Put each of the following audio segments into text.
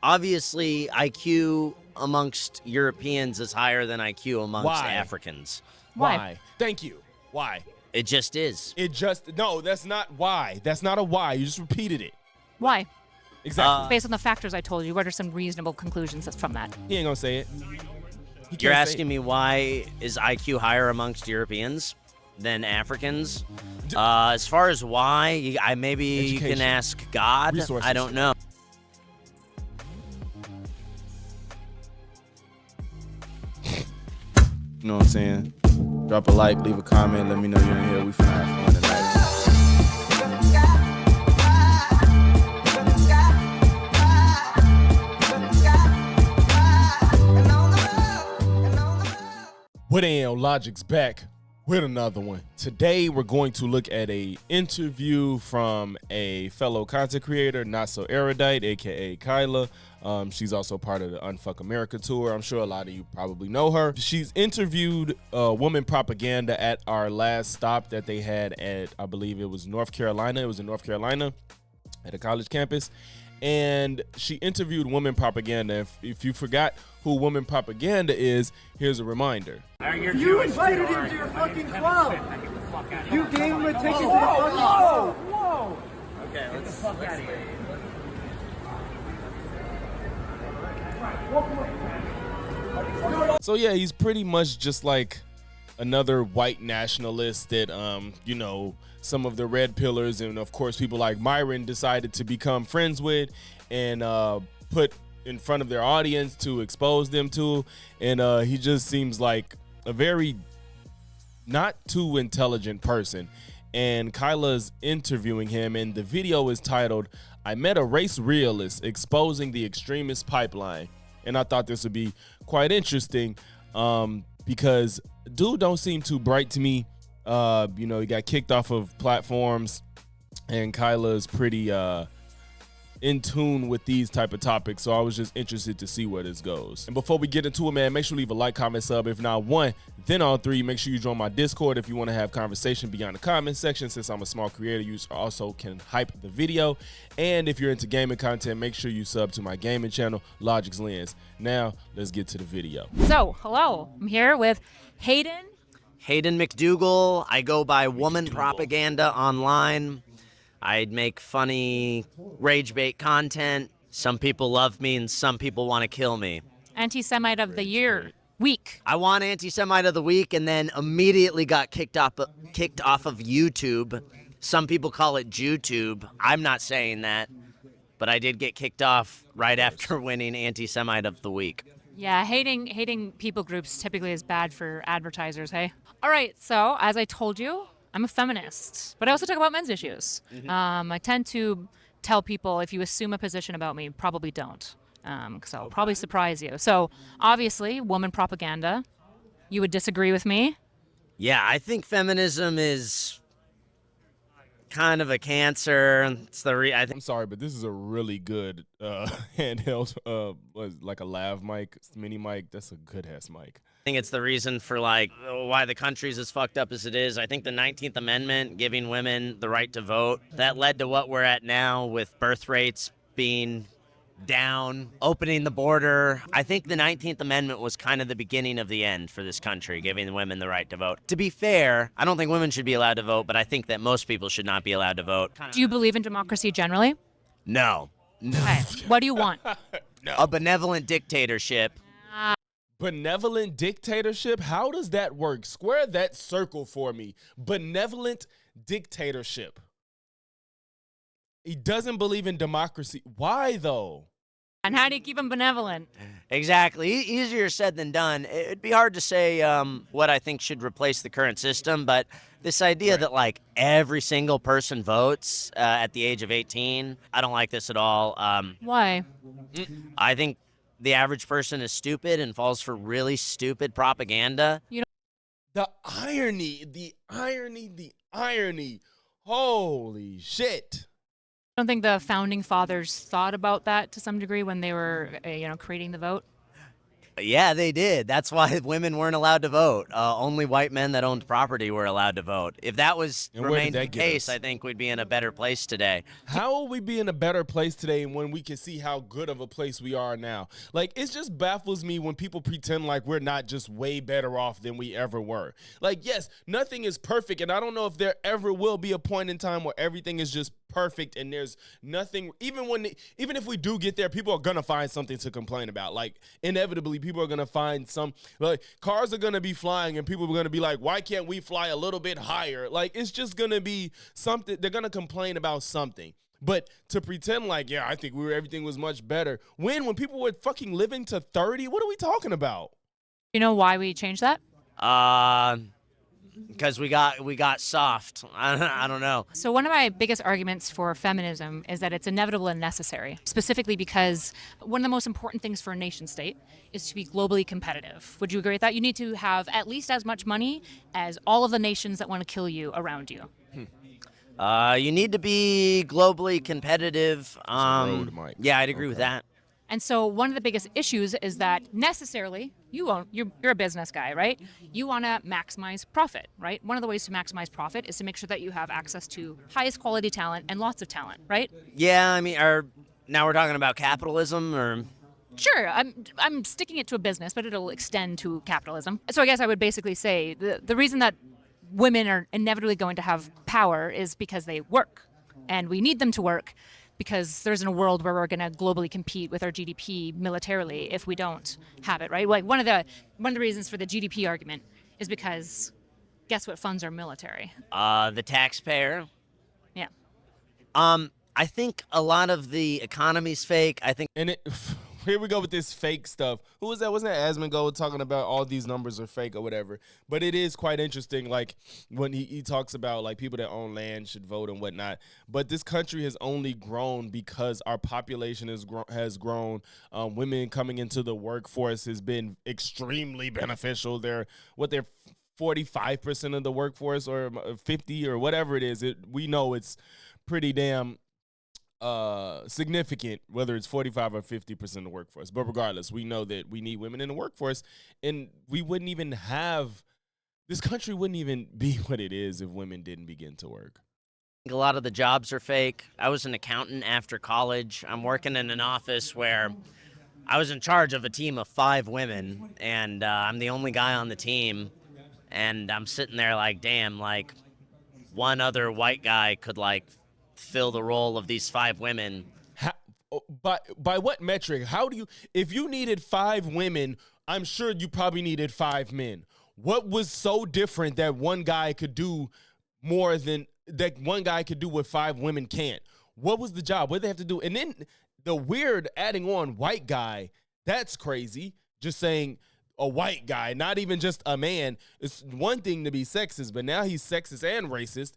Obviously, IQ amongst Europeans is higher than IQ amongst Why? Africans. Why? Thank you. Why? It just is. No, that's not why. That's not a why. You just repeated it. Why? Exactly. Based on the factors I told you, what are some reasonable conclusions that's from that? He ain't gonna say it. You're asking me why is IQ higher amongst Europeans than Africans? As far as why, maybe you can ask God. Resources. I don't know. You know what I'm saying? Drop a like, leave a comment, let me know you're in here. We finna have fun tonight. What ain't Logic's back with another one. Today we're going to look at a interview from a fellow content creator, Not So Erudite, aka Kyla. She's also part of the Unfuck America tour. I'm sure a lot of you probably know her. She's interviewed woman propaganda at our last stop that they had at, I believe it was North Carolina. It was in North Carolina at a college campus. And she interviewed woman propaganda. If you forgot who woman propaganda is, here's a reminder. You invited him to your fucking club. You gave him a ticket to the fucking club. Whoa. Okay, let's get the fuck out of here. So yeah, he's pretty much just like another white nationalist that, you know, some of the red pillars and of course people like Myron decided to become friends with and put in front of their audience to expose them to. And he just seems like a very not too intelligent person. And Kyla's interviewing him, and the video is titled, "I Met a Race Realist Exposing the Extremist Pipeline." And I thought this would be quite interesting because dude don't seem too bright to me. You know, he got kicked off of platforms, and Kyla is pretty in tune with these type of topics. So I was just interested to see where this goes. And before we get into it, man, make sure you leave a like, comment, sub. If not one, then all three. Make sure you join my Discord if you want to have conversation beyond the comment section. Since I'm a small creator, you also can hype the video. And if you're into gaming content, make sure you sub to my gaming channel, Logic's Lens. Now, let's get to the video. So, hello. I'm here with Hayden McDougal. I go by Woman Propaganda online. I'd make funny rage bait content. Some people love me and some people want to kill me. Anti-Semite of the Year week. I won Anti-Semite of the Week and then immediately got kicked off of YouTube. Some people call it JewTube. I'm not saying that, but I did get kicked off right after winning Anti-Semite of the Week. Yeah, hating people groups typically is bad for advertisers, hey? All right, so as I told you, I'm a feminist, but I also talk about men's issues. I tend to tell people if you assume a position about me, probably don't, because I'll probably surprise you. So obviously, woman propaganda, you would disagree with me? Yeah, I think feminism is kind of a cancer. I'm sorry, but this is a really good handheld, like a lav mic, mini mic. That's a good ass mic. I think it's the reason for like why the country's as fucked up as it is. I think the 19th Amendment giving women the right to vote, that led to what we're at now with birth rates being down, opening the border. I think the 19th Amendment was kind of the beginning of the end for this country, giving women the right to vote. To be fair, I don't think women should be allowed to vote, but I think that most people should not be allowed to vote. Do you believe in democracy generally? No. Okay. What do you want? A benevolent dictatorship. Benevolent dictatorship? How does that work? Square that circle for me. Benevolent dictatorship. He doesn't believe in democracy. Why, though? And how do you keep them benevolent? Exactly. Easier said than done. It'd be hard to say what I think should replace the current system, but this idea that, like, every single person votes at the age of 18, I don't like this at all. Why? I think the average person is stupid and falls for really stupid propaganda. The irony. Holy shit. I don't think the founding fathers thought about that to some degree when they were, creating the vote. Yeah, they did. That's why women weren't allowed to vote. Only white men that owned property were allowed to vote. If that was And where did remained the that get case, us? I think we'd be in a better place today. How will we be in a better place today when we can see how good of a place we are now? Like, it just baffles me when people pretend like we're not just way better off than we ever were. Like, yes, nothing is perfect, and I don't know if there ever will be a point in time where everything is just perfect and there's nothing. Even if we do get there, people are gonna find something to complain about. Like, inevitably, people are gonna find like, cars are gonna be flying and people are gonna be like, why can't we fly a little bit higher? Like, it's just gonna be something. They're gonna complain about something. But to pretend like, yeah, I think everything was much better when people were fucking living to 30, what are we talking about? You know why we changed that? Because we got soft. I don't know. So one of my biggest arguments for feminism is that it's inevitable and necessary, specifically because one of the most important things for a nation state is to be globally competitive. Would you agree with that? You need to have at least as much money as all of the nations that want to kill you around you. You need to be globally competitive. road, Mike. Yeah, I'd agree with that. And so one of the biggest issues is that necessarily you're a business guy, right? You want to maximize profit, right? One of the ways to maximize profit is to make sure that you have access to highest quality talent and lots of talent, right? Yeah, I mean, now we're talking about capitalism, or Sure, I'm sticking it to a business, but it'll extend to capitalism. So I guess I would basically say the reason that women are inevitably going to have power is because they work, and we need them to work because there's in a world where we're going to globally compete with our GDP militarily if we don't have it, right? Like one of the reasons for the GDP argument is because guess what funds our military? the taxpayer. Yeah. I think a lot of the economy's fake. I think And here we go with this fake stuff. Who was that? Wasn't that Asmongold talking about all these numbers are fake or whatever? But it is quite interesting, like, when he talks about, like, people that own land should vote and whatnot. But this country has only grown because our population has grown. Women coming into the workforce has been extremely beneficial. They're 45% of the workforce, or 50, or whatever it is. We know it's pretty damn significant, whether it's 45 or 50% of the workforce. But regardless, we know that we need women in the workforce, and this country wouldn't even be what it is if women didn't begin to work. a lot of the jobs are fake. I was an accountant after college. I'm working in an office where I was in charge of a team of 5 women, and I'm the only guy on the team. And I'm sitting there like, damn, like one other white guy could like fill the role of these 5 women. By what metric? How do you, if you needed 5 women, I'm sure you probably needed 5 men. What was so different that one guy could do more than that one guy could do what 5 women can't? What was the job? What did they have to do? And then the weird adding on white guy, that's crazy. Just saying a white guy, not even just a man. It's one thing to be sexist, but now he's sexist and racist.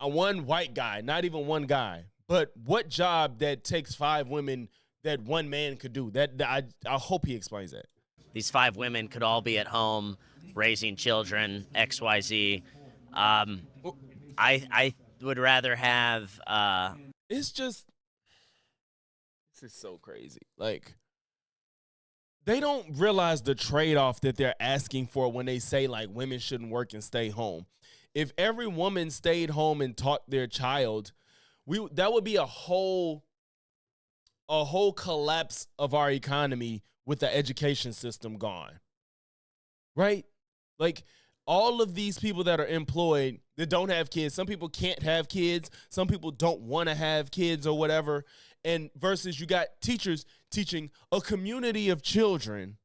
A one white guy, not even one guy. But what job that takes 5 women that one man could do? I hope he explains that. These 5 women could all be at home raising children, XYZ. I would rather have. It's just, this is so crazy. Like, they don't realize the trade-off that they're asking for when they say, like, women shouldn't work and stay home. If every woman stayed home and taught their child, that would be a whole collapse of our economy with the education system gone. Right? Like, all of these people that are employed that don't have kids, some people can't have kids, some people don't want to have kids or whatever, and versus you got teachers teaching a community of children,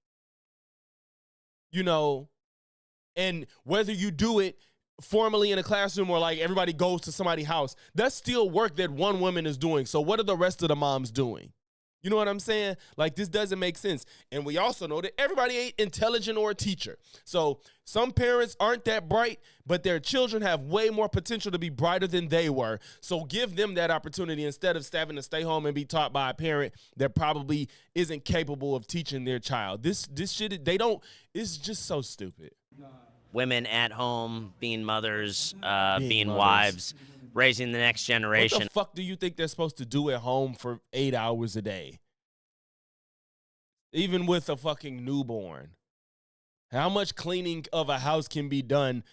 and whether you do it formally in a classroom or like everybody goes to somebody's house, that's still work that one woman is doing. So what are the rest of the moms doing? You know what I'm saying? Like, this doesn't make sense. And we also know that everybody ain't intelligent or a teacher. So some parents aren't that bright, but their children have way more potential to be brighter than they were. So give them that opportunity instead of having to stay home and be taught by a parent that probably isn't capable of teaching their child. This shit, it's just so stupid. Women at home, being mothers, being mothers. wives, raising the next What generation. the fuck do you think they're supposed to do at home for 8 hours a day? even with a fucking newborn. How much cleaning of a house can be done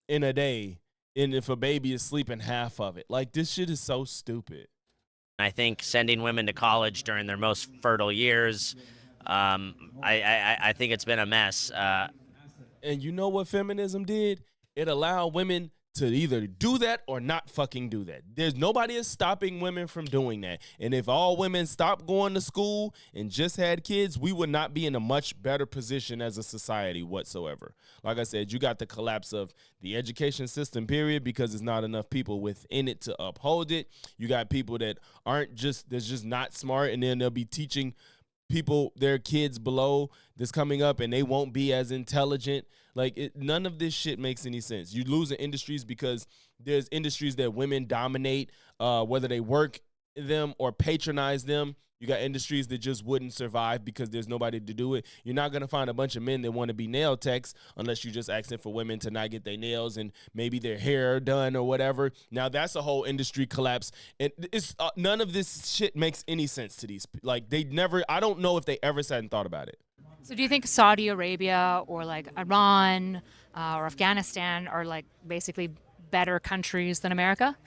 in a day? And if a baby is sleeping half of it, like this shit is so stupid. I think sending women to college during their most fertile years, I think it's been a mess. And you know what feminism did? It allowed women to either do that or not fucking do that. There's nobody is stopping women from doing that. And if all women stopped going to school and just had kids, we would not be in a much better position as a society whatsoever. Like I said, you got the collapse of the education system, period, because there's not enough people within it to uphold it. You got people that that's just not smart, and then they'll be teaching people, their kids below that's coming up, and they won't be as intelligent. Like, none of this shit makes any sense. You losing industries because there's industries that women dominate, whether they work in them or patronize them. You got industries that just wouldn't survive because there's nobody to do it. You're not going to find a bunch of men that want to be nail techs unless you're just asking for women to not get their nails and maybe their hair done or whatever. Now, that's a whole industry collapse. And it's none of this shit makes any sense to these. Like, I don't know if they ever sat and thought about it. So do you think Saudi Arabia or like Iran or Afghanistan are like basically better countries than America?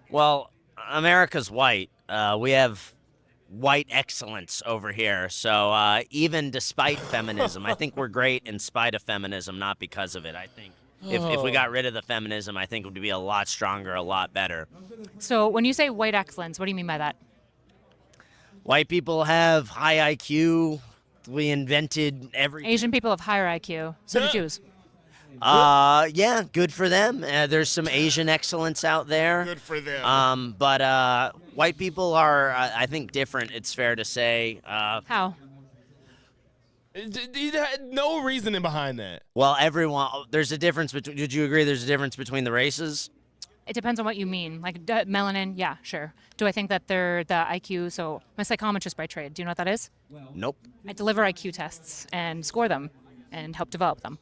Well, America's white. We have white excellence over here. So even despite feminism, I think we're great in spite of feminism, not because of it. I think if we got rid of the feminism, I think it would be a lot stronger, a lot better. So when you say white excellence, what do you mean by that? White people have high IQ. We invented everything. Asian people have higher IQ. So do Yeah. Jews. Yeah, good for them. There's some Asian excellence out there. Good for them. But white people are, I think, different. It's fair to say. How? No reasoning behind that. Well, there's a difference between. Did you agree? There's a difference between the races. It depends on what you mean. Like melanin, yeah, sure. Do I think that they're the IQ? So I'm a psychometrist by trade. Do you know what that is? Nope. I deliver IQ tests and score them and help develop them.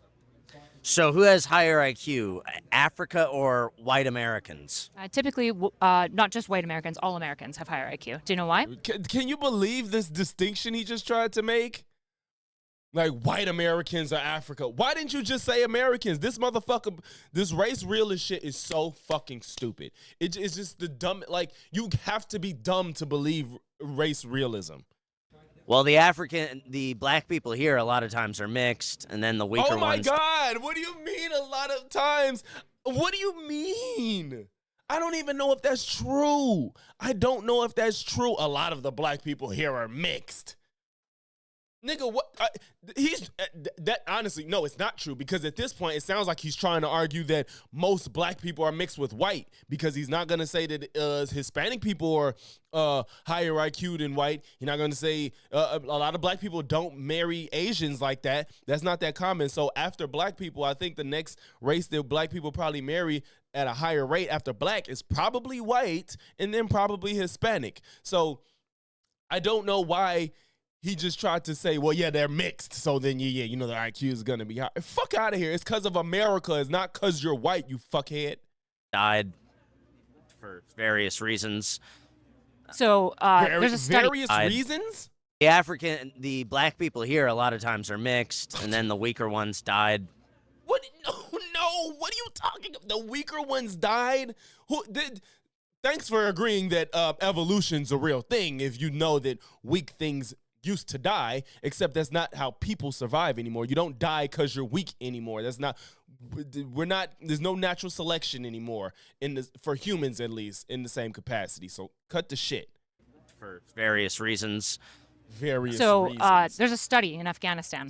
So who has higher IQ, Africa or white Americans? Typically, not just white Americans, all Americans have higher IQ. Do you know why? Can you believe this distinction he just tried to make? Like, white Americans or Africa. Why didn't you just say Americans? This motherfucker, this race realist shit is so fucking stupid. It's just the dumb, like, you have to be dumb to believe race realism. Well, the black people here a lot of times are mixed, and then the weaker Oh my ones. God, what do you mean a lot of times? What do you mean? I don't even know if that's true. I don't know if that's true. A lot of the black people here are mixed. Nigga, what? That honestly, no, it's not true, because at this point, it sounds like he's trying to argue that most black people are mixed with white, because he's not going to say that Hispanic people are higher IQ than white. He's not going to say a lot of black people don't marry Asians like that. That's not that common. So after black people, I think the next race that black people probably marry at a higher rate after black is probably white, and then probably Hispanic. So I don't know why he just tried to say, well, yeah, they're mixed, so then, yeah, you know, the IQ is going to be high. Fuck out of here. It's because of America. It's not because you're white, you fuckhead. Died for various reasons. So there's a study. Various reasons? The black people here a lot of times are mixed, and then the weaker ones died. What? No. What are you talking about? The weaker ones died? Who did? Thanks for agreeing that evolution's a real thing if you know that weak things used to die, except that's not how people survive anymore. You don't die because you're weak anymore. There's no natural selection anymore for humans, at least, in the same capacity. So cut the shit. For various reasons. Reasons. There's a study in Afghanistan.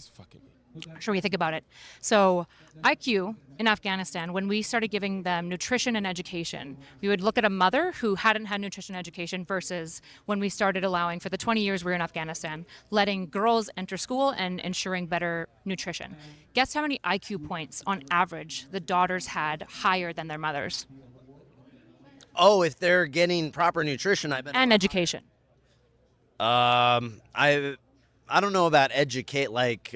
I'm sure we think about it. So IQ in Afghanistan, when we started giving them nutrition and education, we would look at a mother who hadn't had nutrition and education versus when we started allowing, for the 20 years we were in Afghanistan, letting girls enter school and ensuring better nutrition. Guess how many IQ points on average the daughters had higher than their mothers? Oh, if they're getting proper nutrition, I bet. And education. I don't know about educate, like,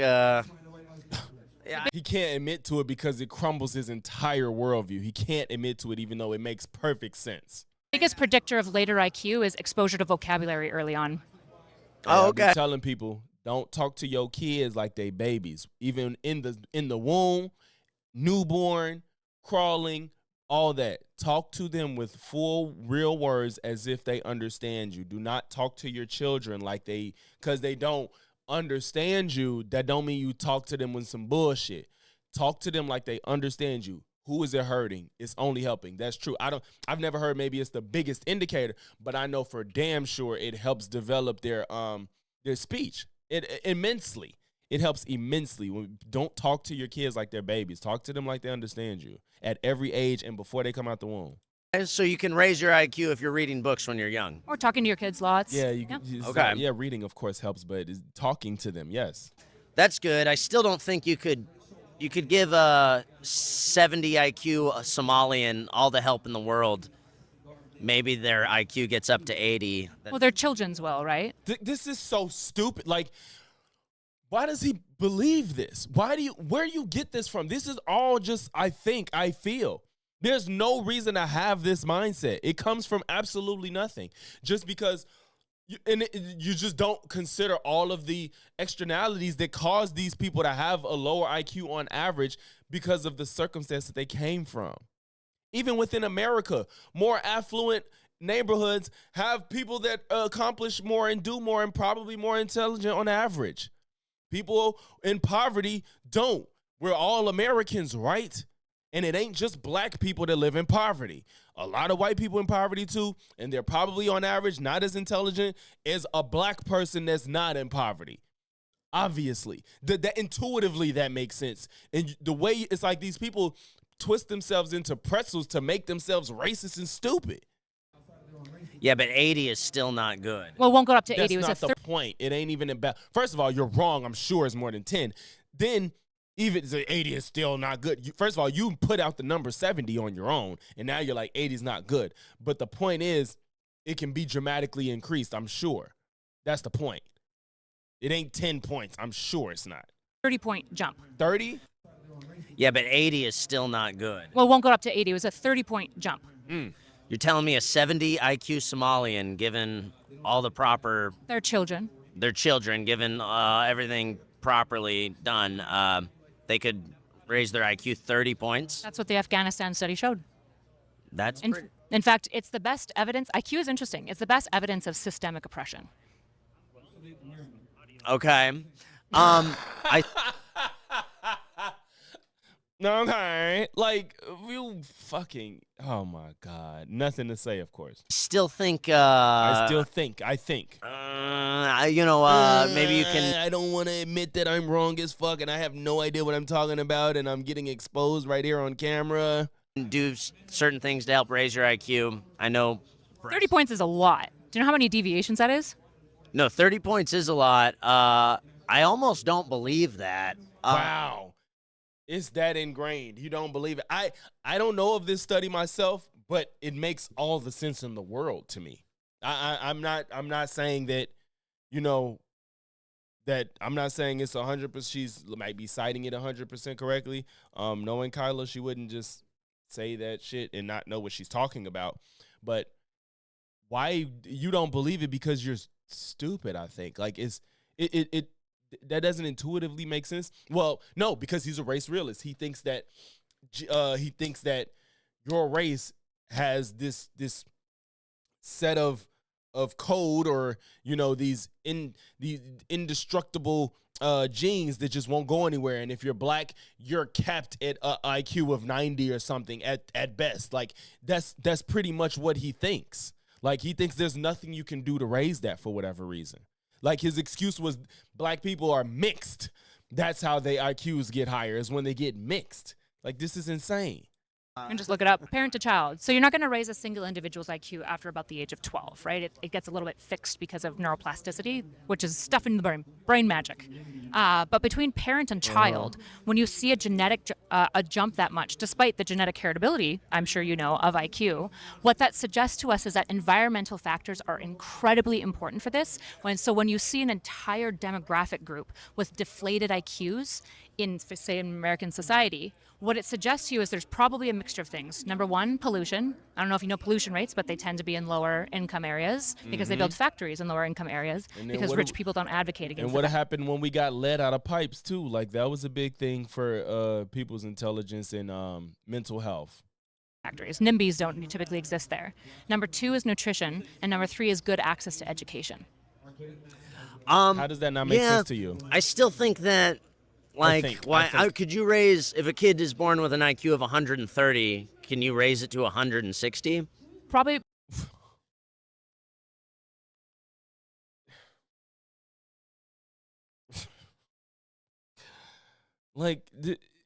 He can't admit to it because it crumbles his entire worldview. He can't admit to it even though it makes perfect sense. Biggest predictor of later IQ is exposure to vocabulary early on. Oh, I've been okay. telling people Don't talk to your kids like they babies. Even in the womb, newborn, crawling, all that. Talk to them with full real words as if they understand you. Do not talk to your children like because they don't understand you. That don't mean you talk to them with some bullshit. Talk to them like they understand you. Who is it hurting? It's only helping. That's true. I've never heard maybe it's the biggest indicator, but I know for damn sure it helps develop their speech. It immensely. It helps immensely. Don't talk to your kids like they're babies. Talk to them like they understand you at every age and before they come out the womb. So you can raise your IQ if you're reading books when you're young. Or talking to your kids lots. Yeah, Okay. Yeah, reading of course helps, but talking to them, yes. That's good. I still don't think you could give a 70 IQ Somalian all the help in the world. Maybe their IQ gets up to 80. Well, they're children's will, right? This is so stupid. Like, why does he believe this? Where do you get this from? This is all just, I feel. There's no reason to have this mindset. It comes from absolutely nothing. Just because you just don't consider all of the externalities that cause these people to have a lower IQ on average because of the circumstance that they came from. Even within America, more affluent neighborhoods have people that accomplish more and do more and probably more intelligent on average. People in poverty don't. We're all Americans, right? And it ain't just black people that live in poverty. A lot of white people in poverty too, and they're probably on average not as intelligent as a black person that's not in poverty. Obviously, that intuitively that makes sense. And the way it's like these people twist themselves into pretzels to make themselves racist and stupid. Yeah, but 80 is still not good. Well, it won't go up to 80. That's It was not the point. It ain't even about. First of all, you're wrong. I'm sure it's more than 10. Then even the 80 is still not good. First of all, you put out the number 70 on your own, and now you're like 80 is not good. But the point is, it can be dramatically increased. I'm sure. That's the point. It ain't 10 points. I'm sure it's not. 30-point jump. 30? Yeah, but 80 is still not good. Well, it won't go up to 80. It was a 30-point jump. You're telling me a 70 IQ Somalian, given all the proper, They're children. their children, given everything properly done, they could raise their IQ 30 points? That's what the Afghanistan study showed. That's pretty. In fact, it's the best evidence. IQ is interesting. It's the best evidence of systemic oppression. Okay. Okay. Like, you fucking, oh my God. Nothing to say, of course. still think, I think. maybe you can. I don't want to admit that I'm wrong as fuck and I have no idea what I'm talking about and I'm getting exposed right here on camera. Do certain things to help raise your IQ. I know. 30 points is a lot. Do you know how many deviations that is? No, 30 points is a lot. I almost don't believe that. Wow. It's that ingrained. You don't believe it. I don't know of this study myself, but it makes all the sense in the world to me. I'm not saying that, that I'm not saying it's 100%. She's might be citing it 100% correctly. Knowing Kyla, she wouldn't just say that shit and not know what she's talking about. But why you don't believe it? Because you're stupid. I think like it that doesn't intuitively make sense. Well, no, because he's a race realist. He thinks that your race has this set of code or these indestructible genes that just won't go anywhere. And if you're black, you're capped at a IQ of 90 or something at best. Like that's pretty much what he thinks. Like he thinks there's nothing you can do to raise that for whatever reason. Like his excuse was black people are mixed. That's how their IQs get higher, is when they get mixed. Like this is insane. And just look it up, parent to child. So you're not going to raise a single individual's IQ after about the age of 12, right? It gets a little bit fixed because of neuroplasticity, which is stuff in the brain magic. But between parent and child, when you see a genetic a jump that much, despite the genetic heritability, I'm sure you know, of IQ, what that suggests to us is that environmental factors are incredibly important for this. When you see an entire demographic group with deflated IQs, in, say, in American society, what it suggests to you is there's probably a mixture of things. Number one, pollution. I don't know if you know pollution rates, but they tend to be in lower income areas because they build factories in lower income areas And then because rich people don't advocate against And it. what happened when we got lead out of pipes too? Like that was a big thing for people's intelligence and mental health. Factories. NIMBYs don't typically exist there. Number two is nutrition, and number three is good access to education. How does that not make Yeah, sense to you? I still think that, like, I think- could you raise, if a kid is born with an IQ of 130, can you raise it to 160? Probably Like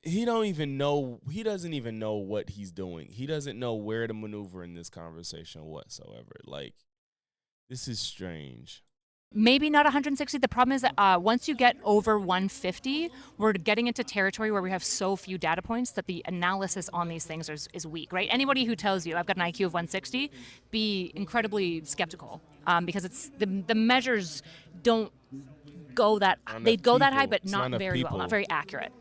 he don't even know. He doesn't even know what he's doing. He doesn't know where to maneuver in this conversation whatsoever. Like this is strange. maybe not 160. The problem is that once you get over 150, we're getting into territory where we have so few data points that the analysis on these things is weak, right? Anybody who tells you I've got an IQ of 160, be incredibly skeptical because it's the measures don't go that they go that high, people. but It's not not enough very well, people. not very accurate.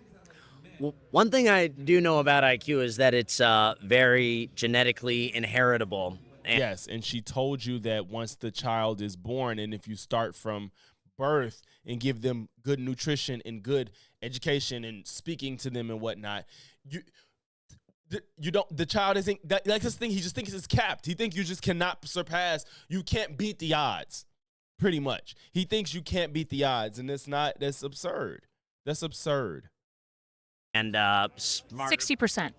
Well, one thing I do know about IQ is that it's very genetically inheritable. And Yes, and she told you that once the child is born, and if you start from birth and give them good nutrition and good education and speaking to them and whatnot, you don't. The child isn't like this thing. He just thinks it's capped. He thinks you just cannot surpass. You can't beat the odds. Pretty much, he thinks you can't beat the odds, and it's not. That's absurd. That's absurd. smart. 60%.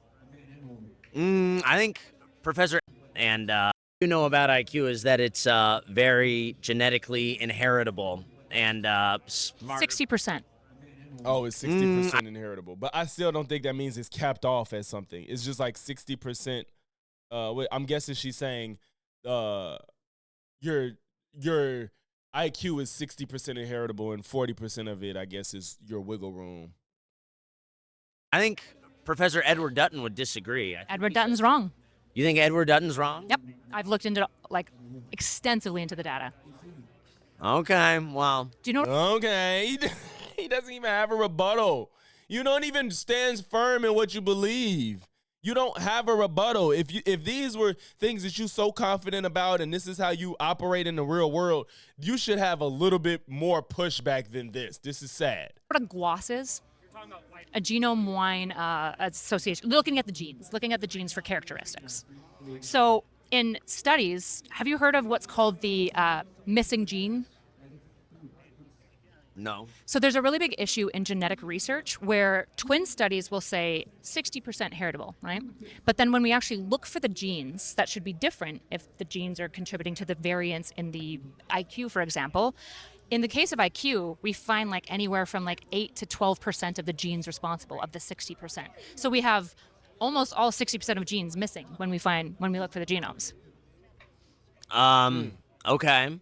I think Professor and you know about IQ is that it's very genetically inheritable and smart. 60%. Oh, it's 60% inheritable, but I still don't think that means it's capped off at something. It's just like 60%. I'm guessing she's saying, your IQ is 60% inheritable, and 40% of it, I guess, is your wiggle room. I think Professor Edward Dutton would disagree. Edward Dutton's wrong. You think Edward Dutton's wrong? Yep. I've looked into extensively into the data. Okay, well, Do you know Okay, he doesn't even have a rebuttal. You don't even stand firm in what you believe. You don't have a rebuttal. If these were things that you're so confident about, and this is how you operate in the real world, you should have a little bit more pushback than this. This is sad. what a GWAS is? A genome wine association, looking at the genes for characteristics. So in studies, have you heard of what's called the missing gene? no. So there's a really big issue in genetic research where twin studies will say 60% heritable, right? But then when we actually look for the genes that should be different, if the genes are contributing to the variance in the IQ, for example, in the case of IQ, we find like anywhere from like 8 to 12% of the genes responsible of the 60%. So we have almost all 60% of genes missing when we look for the genomes. Okay.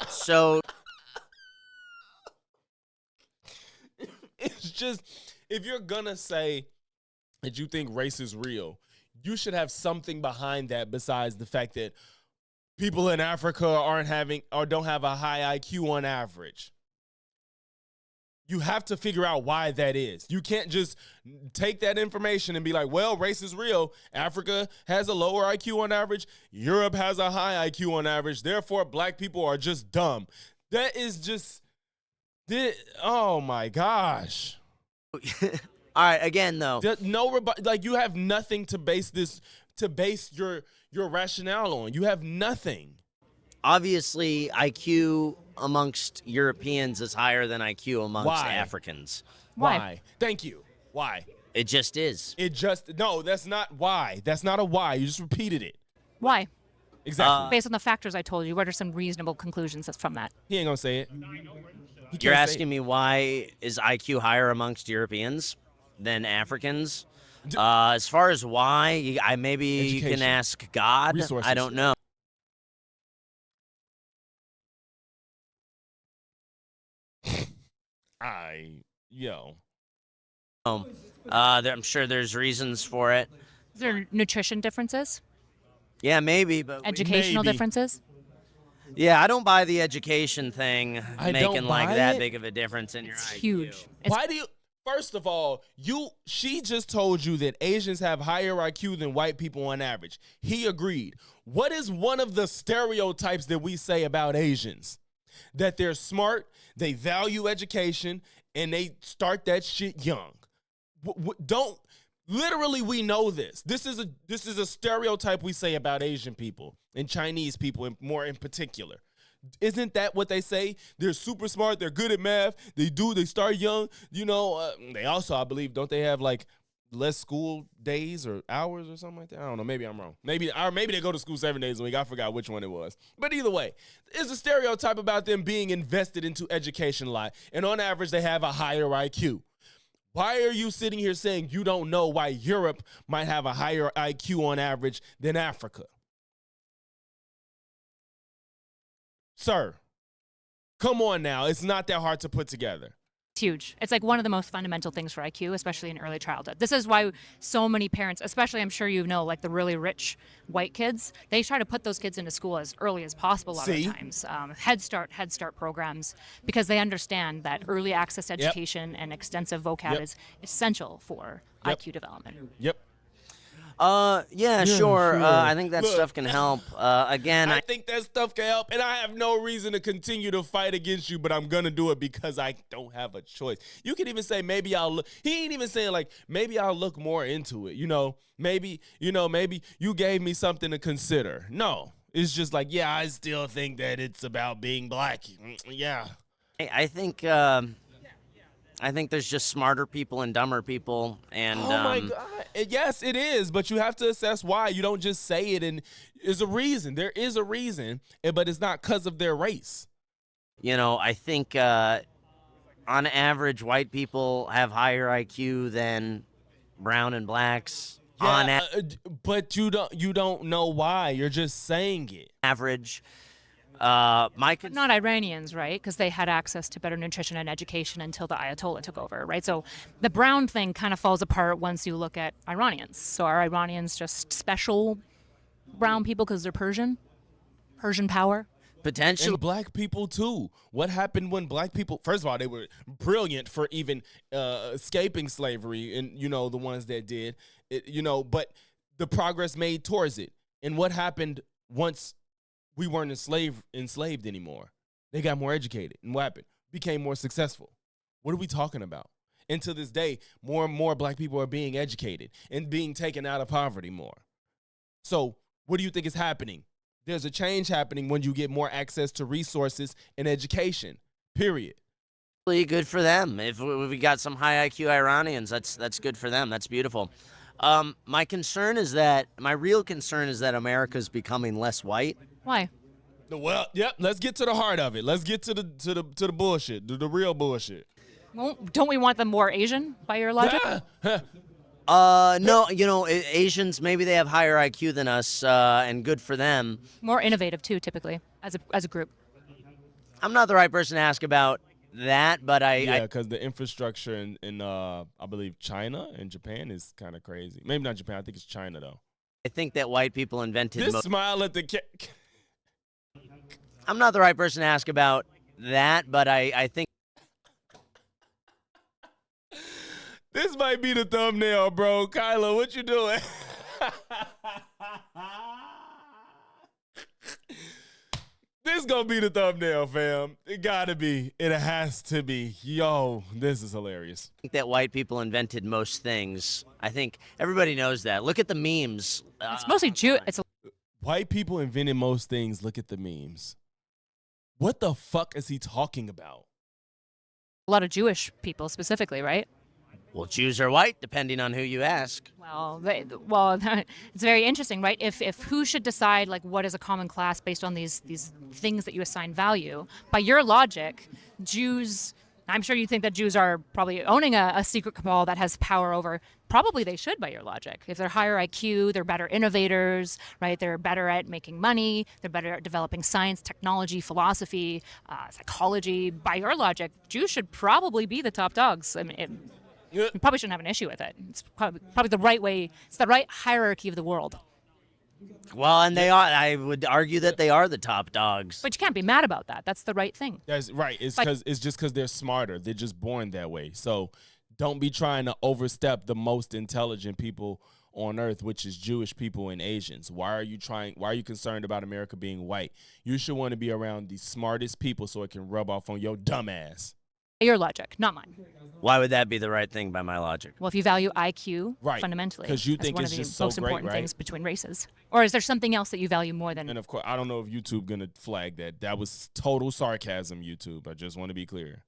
So It's just, if you're gonna say that you think race is real, you should have something behind that besides the fact that people in Africa aren't having or don't have a high IQ on average. You have to figure out why that is. You can't just take that information and be like, well, race is real. Africa has a lower IQ on average. Europe has a high IQ on average. Therefore, black people are just dumb. That is just, oh my gosh. all right, again though. Like you have nothing to base your rationale on. You have nothing. Obviously, IQ amongst Europeans is higher than IQ amongst Why? Africans. Why? Thank you. Why? It just is. No, that's not why. That's not a why. You just repeated it. Why? Exactly. Based on the factors I told you, what are some reasonable conclusions from that? He ain't gonna say it. You're asking me why is IQ higher amongst Europeans than Africans? As far as why, maybe you can Education. ask God. Resources. I don't know. I'm sure there's reasons for it. Is there nutrition differences? Yeah, maybe, but Educational Maybe. differences? yeah, I don't buy the education thing I making don't like buy that it. big of a difference in your It's IQ. huge. It's Why do you? First of all, she just told you that Asians have higher IQ than white people on average. He agreed. What is one of the stereotypes that we say about Asians? That they're smart, they value education, and they start that shit young. Literally, we know this. This is a stereotype we say about Asian people and Chinese people, more in particular. Isn't that what they say? They're super smart. They're good at math. They start young. They also, I believe, don't they have like less school days or hours or something like that? I don't know. Maybe I'm wrong. Maybe they go to school 7 days a week. I forgot which one it was. But either way, there's a stereotype about them being invested into education a lot. And on average, they have a higher IQ. Why are you sitting here saying you don't know why Europe might have a higher IQ on average than Africa? Sir, come on now. It's not that hard to put together. It's huge. It's like one of the most fundamental things for IQ, especially in early childhood. This is why so many parents, especially I'm sure you know, like the really rich white kids, they try to put those kids into school as early as possible a lot of the times. Head Start programs, because they understand that early access education and extensive vocab is essential for IQ development. Yep. Sure. I think that stuff can help. Again, I think that stuff can help, and I have no reason to continue to fight against you, but I'm gonna do it because I don't have a choice. You can even say maybe I'll look. He ain't even saying like maybe I'll look more into it. Maybe you gave me something to consider. No, it's just like I still think that it's about being black. Yeah. I think there's just smarter people and dumber people, and oh my God, yes, it is. But you have to assess why. You don't just say it, and there's a reason. There is a reason, but it's not because of their race. I think on average, white people have higher IQ than brown and blacks. Yeah, but you don't know why. You're just saying it. Average. Not Iranians, right? Because they had access to better nutrition and education until the Ayatollah took over, right? So the brown thing kind of falls apart once you look at Iranians. So are Iranians just special brown people because they're Persian power? Potentially. And black people too. What happened when black people? First of all, they were brilliant for even escaping slavery, and the ones that did, But the progress made towards it, and what happened once we weren't enslaved anymore? They got more educated, and what happened? Became more successful. What are we talking about? And to this day, more and more black people are being educated and being taken out of poverty more. So what do you think is happening? There's a change happening when you get more access to resources and education, period. Good for them. If we got some high IQ Iranians, that's good for them. That's beautiful. My real concern is that America's becoming less white. Why? Well, let's get to the heart of it. Let's get to the bullshit, the real bullshit. Well, don't we want them more Asian by your logic? No, Asians, maybe they have higher IQ than us, and good for them. More innovative too, typically, as a group. I'm not the right person to ask about that, but because the infrastructure in I believe China and Japan is kind of crazy. Maybe not Japan. I think it's China though. I think that white people invented. Smile at the. I'm not the right person to ask about that, but I think. This might be the thumbnail, bro. Kyla, what you doing? This gonna be the thumbnail, fam. It gotta be. It has to be. Yo, this is hilarious. I think that white people invented most things. I think everybody knows that. Look at the memes. It's mostly Jew. White people invented most things. Look at the memes. What the fuck is he talking about? A lot of Jewish people specifically, right? Well, Jews are white, depending on who you ask. Well, it's very interesting, right? If who should decide like what is a common class based on these things that you assign value? By your logic, Jews. I'm sure you think that Jews are probably owning a secret cabal that has power over. Probably they should, by your logic. If they're higher IQ, they're better innovators, right? They're better at making money. They're better at developing science, technology, philosophy, psychology. By your logic, Jews should probably be the top dogs. I mean, you probably shouldn't have an issue with it. It's probably the right way. It's the right hierarchy of the world. Well, and they are. I would argue that they are the top dogs. But you can't be mad about that. That's the right thing. That's right. It's just because they're smarter. They're just born that way. So don't be trying to overstep the most intelligent people on earth, which is Jewish people and Asians. Why are you concerned about America being white? You should want to be around the smartest people so it can rub off on your dumb ass. Your logic, not mine. Why would that be the right thing by my logic? Well, if you value IQ Right, fundamentally, 'cause you as think one it's of the just so most great, important right? things between races, or is there something else that you value more than? And of course, I don't know if YouTube gonna flag that. That was total sarcasm, YouTube. I just want to be clear.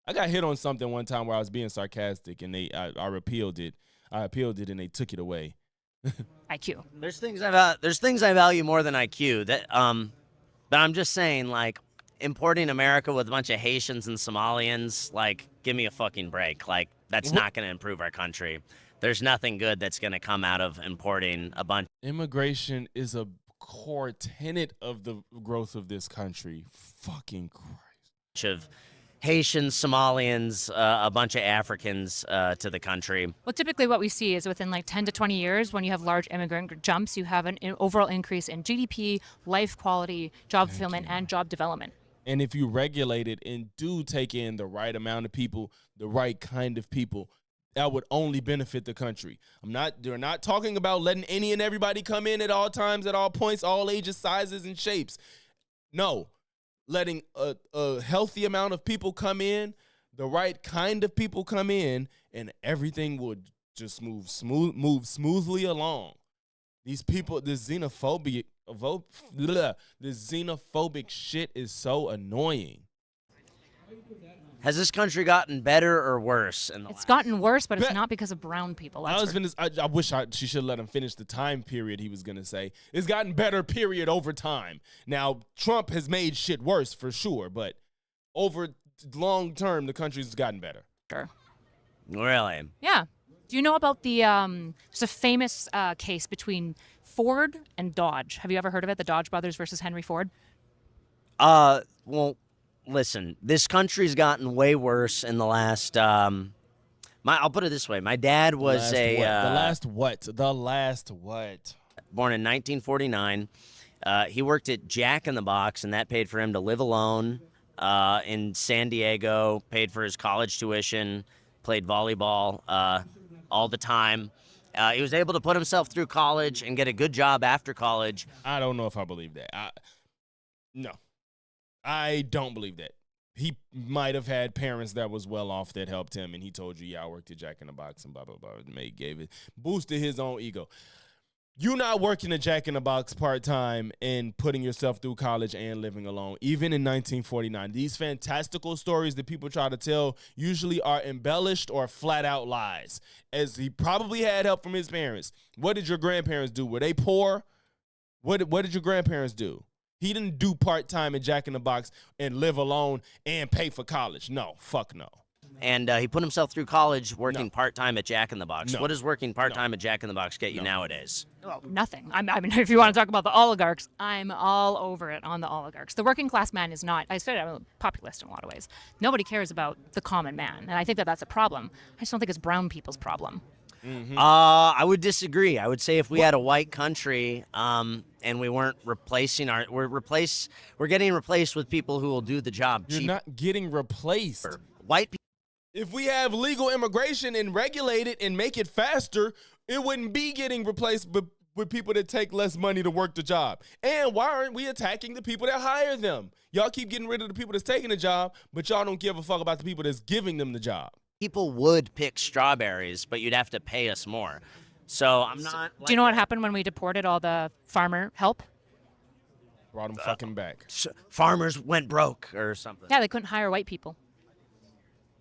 I got hit on something one time where I was being sarcastic, and I appealed it. I appealed it, and they took it away. IQ. There's things I value more than IQ. But I'm just saying, like, importing America with a bunch of Haitians and Somalians, like, give me a fucking break. Like, that's not going to improve our country. There's nothing good that's going to come out of importing a bunch Immigration is a core tenet of the growth of this country. Fucking Christ. of Haitians, Somalians, a bunch of Africans to the country. Well, typically what we see is within like 10 to 20 years, when you have large immigrant jumps, you have an overall increase in GDP, life quality, job fulfillment, and job development. And if you regulate it and do take in the right amount of people, the right kind of people, that would only benefit the country. They're not talking about letting any and everybody come in at all times, at all points, all ages, sizes, and shapes. No. Letting a healthy amount of people come in, the right kind of people come in, and everything would just move smoothly along. These people, this xenophobic shit is so annoying. Has this country gotten better or worse? It's gotten worse, but it's not because of brown people. I wish she should let him finish the time period he was going to say. It's gotten better, period, over time. Now, Trump has made shit worse for sure, but over long term, the country's gotten better. Sure. Really? Yeah. Do you know about there's a famous case between Ford and Dodge. Have you ever heard of it? The Dodge brothers versus Henry Ford? Well, listen, this country's gotten way worse in the last, I'll put it this way. My dad was The last what? Born in 1949. He worked at Jack in the Box, and that paid for him to live alone in San Diego, paid for his college tuition, played volleyball all the time. He was able to put himself through college and get a good job after college. I don't know if I believe that. No. I don't believe that. He might have had parents that was well off that helped him, and he told you, yeah, I worked at Jack in the Box and blah, blah, blah. Mate gave it, boosted his own ego. You're not working at Jack in the Box part-time and putting yourself through college and living alone, even in 1949. These fantastical stories that people try to tell usually are embellished or flat-out lies, as he probably had help from his parents. What did your grandparents do? Were they poor? What did your grandparents do? He didn't do part-time at Jack in the Box and live alone and pay for college. No, fuck no. And he put himself through college working part-time at Jack in the Box. No. What does working part-time at Jack in the Box get you nowadays? Well, nothing. I mean, if you want to talk about the oligarchs, I'm all over it on the oligarchs. The working class man is not, I said I'm a populist in a lot of ways. Nobody cares about the common man. And I think that that's a problem. I just don't think it's brown people's problem. Mm-hmm. I would disagree. I would say if we had a white country, and we weren't replacing we're getting replaced with people who will do the job cheaper. You're not getting replaced. White people. If we have legal immigration and regulate it and make it faster, it wouldn't be getting replaced with people that take less money to work the job. And why aren't we attacking the people that hire them? Y'all keep getting rid of the people that's taking the job, but y'all don't give a fuck about the people that's giving them the job. People would pick strawberries, but you'd have to pay us more. So I'm not. Do you know what happened when we deported all the farmer help? Brought them fucking back. Farmers went broke or something. Yeah, they couldn't hire white people.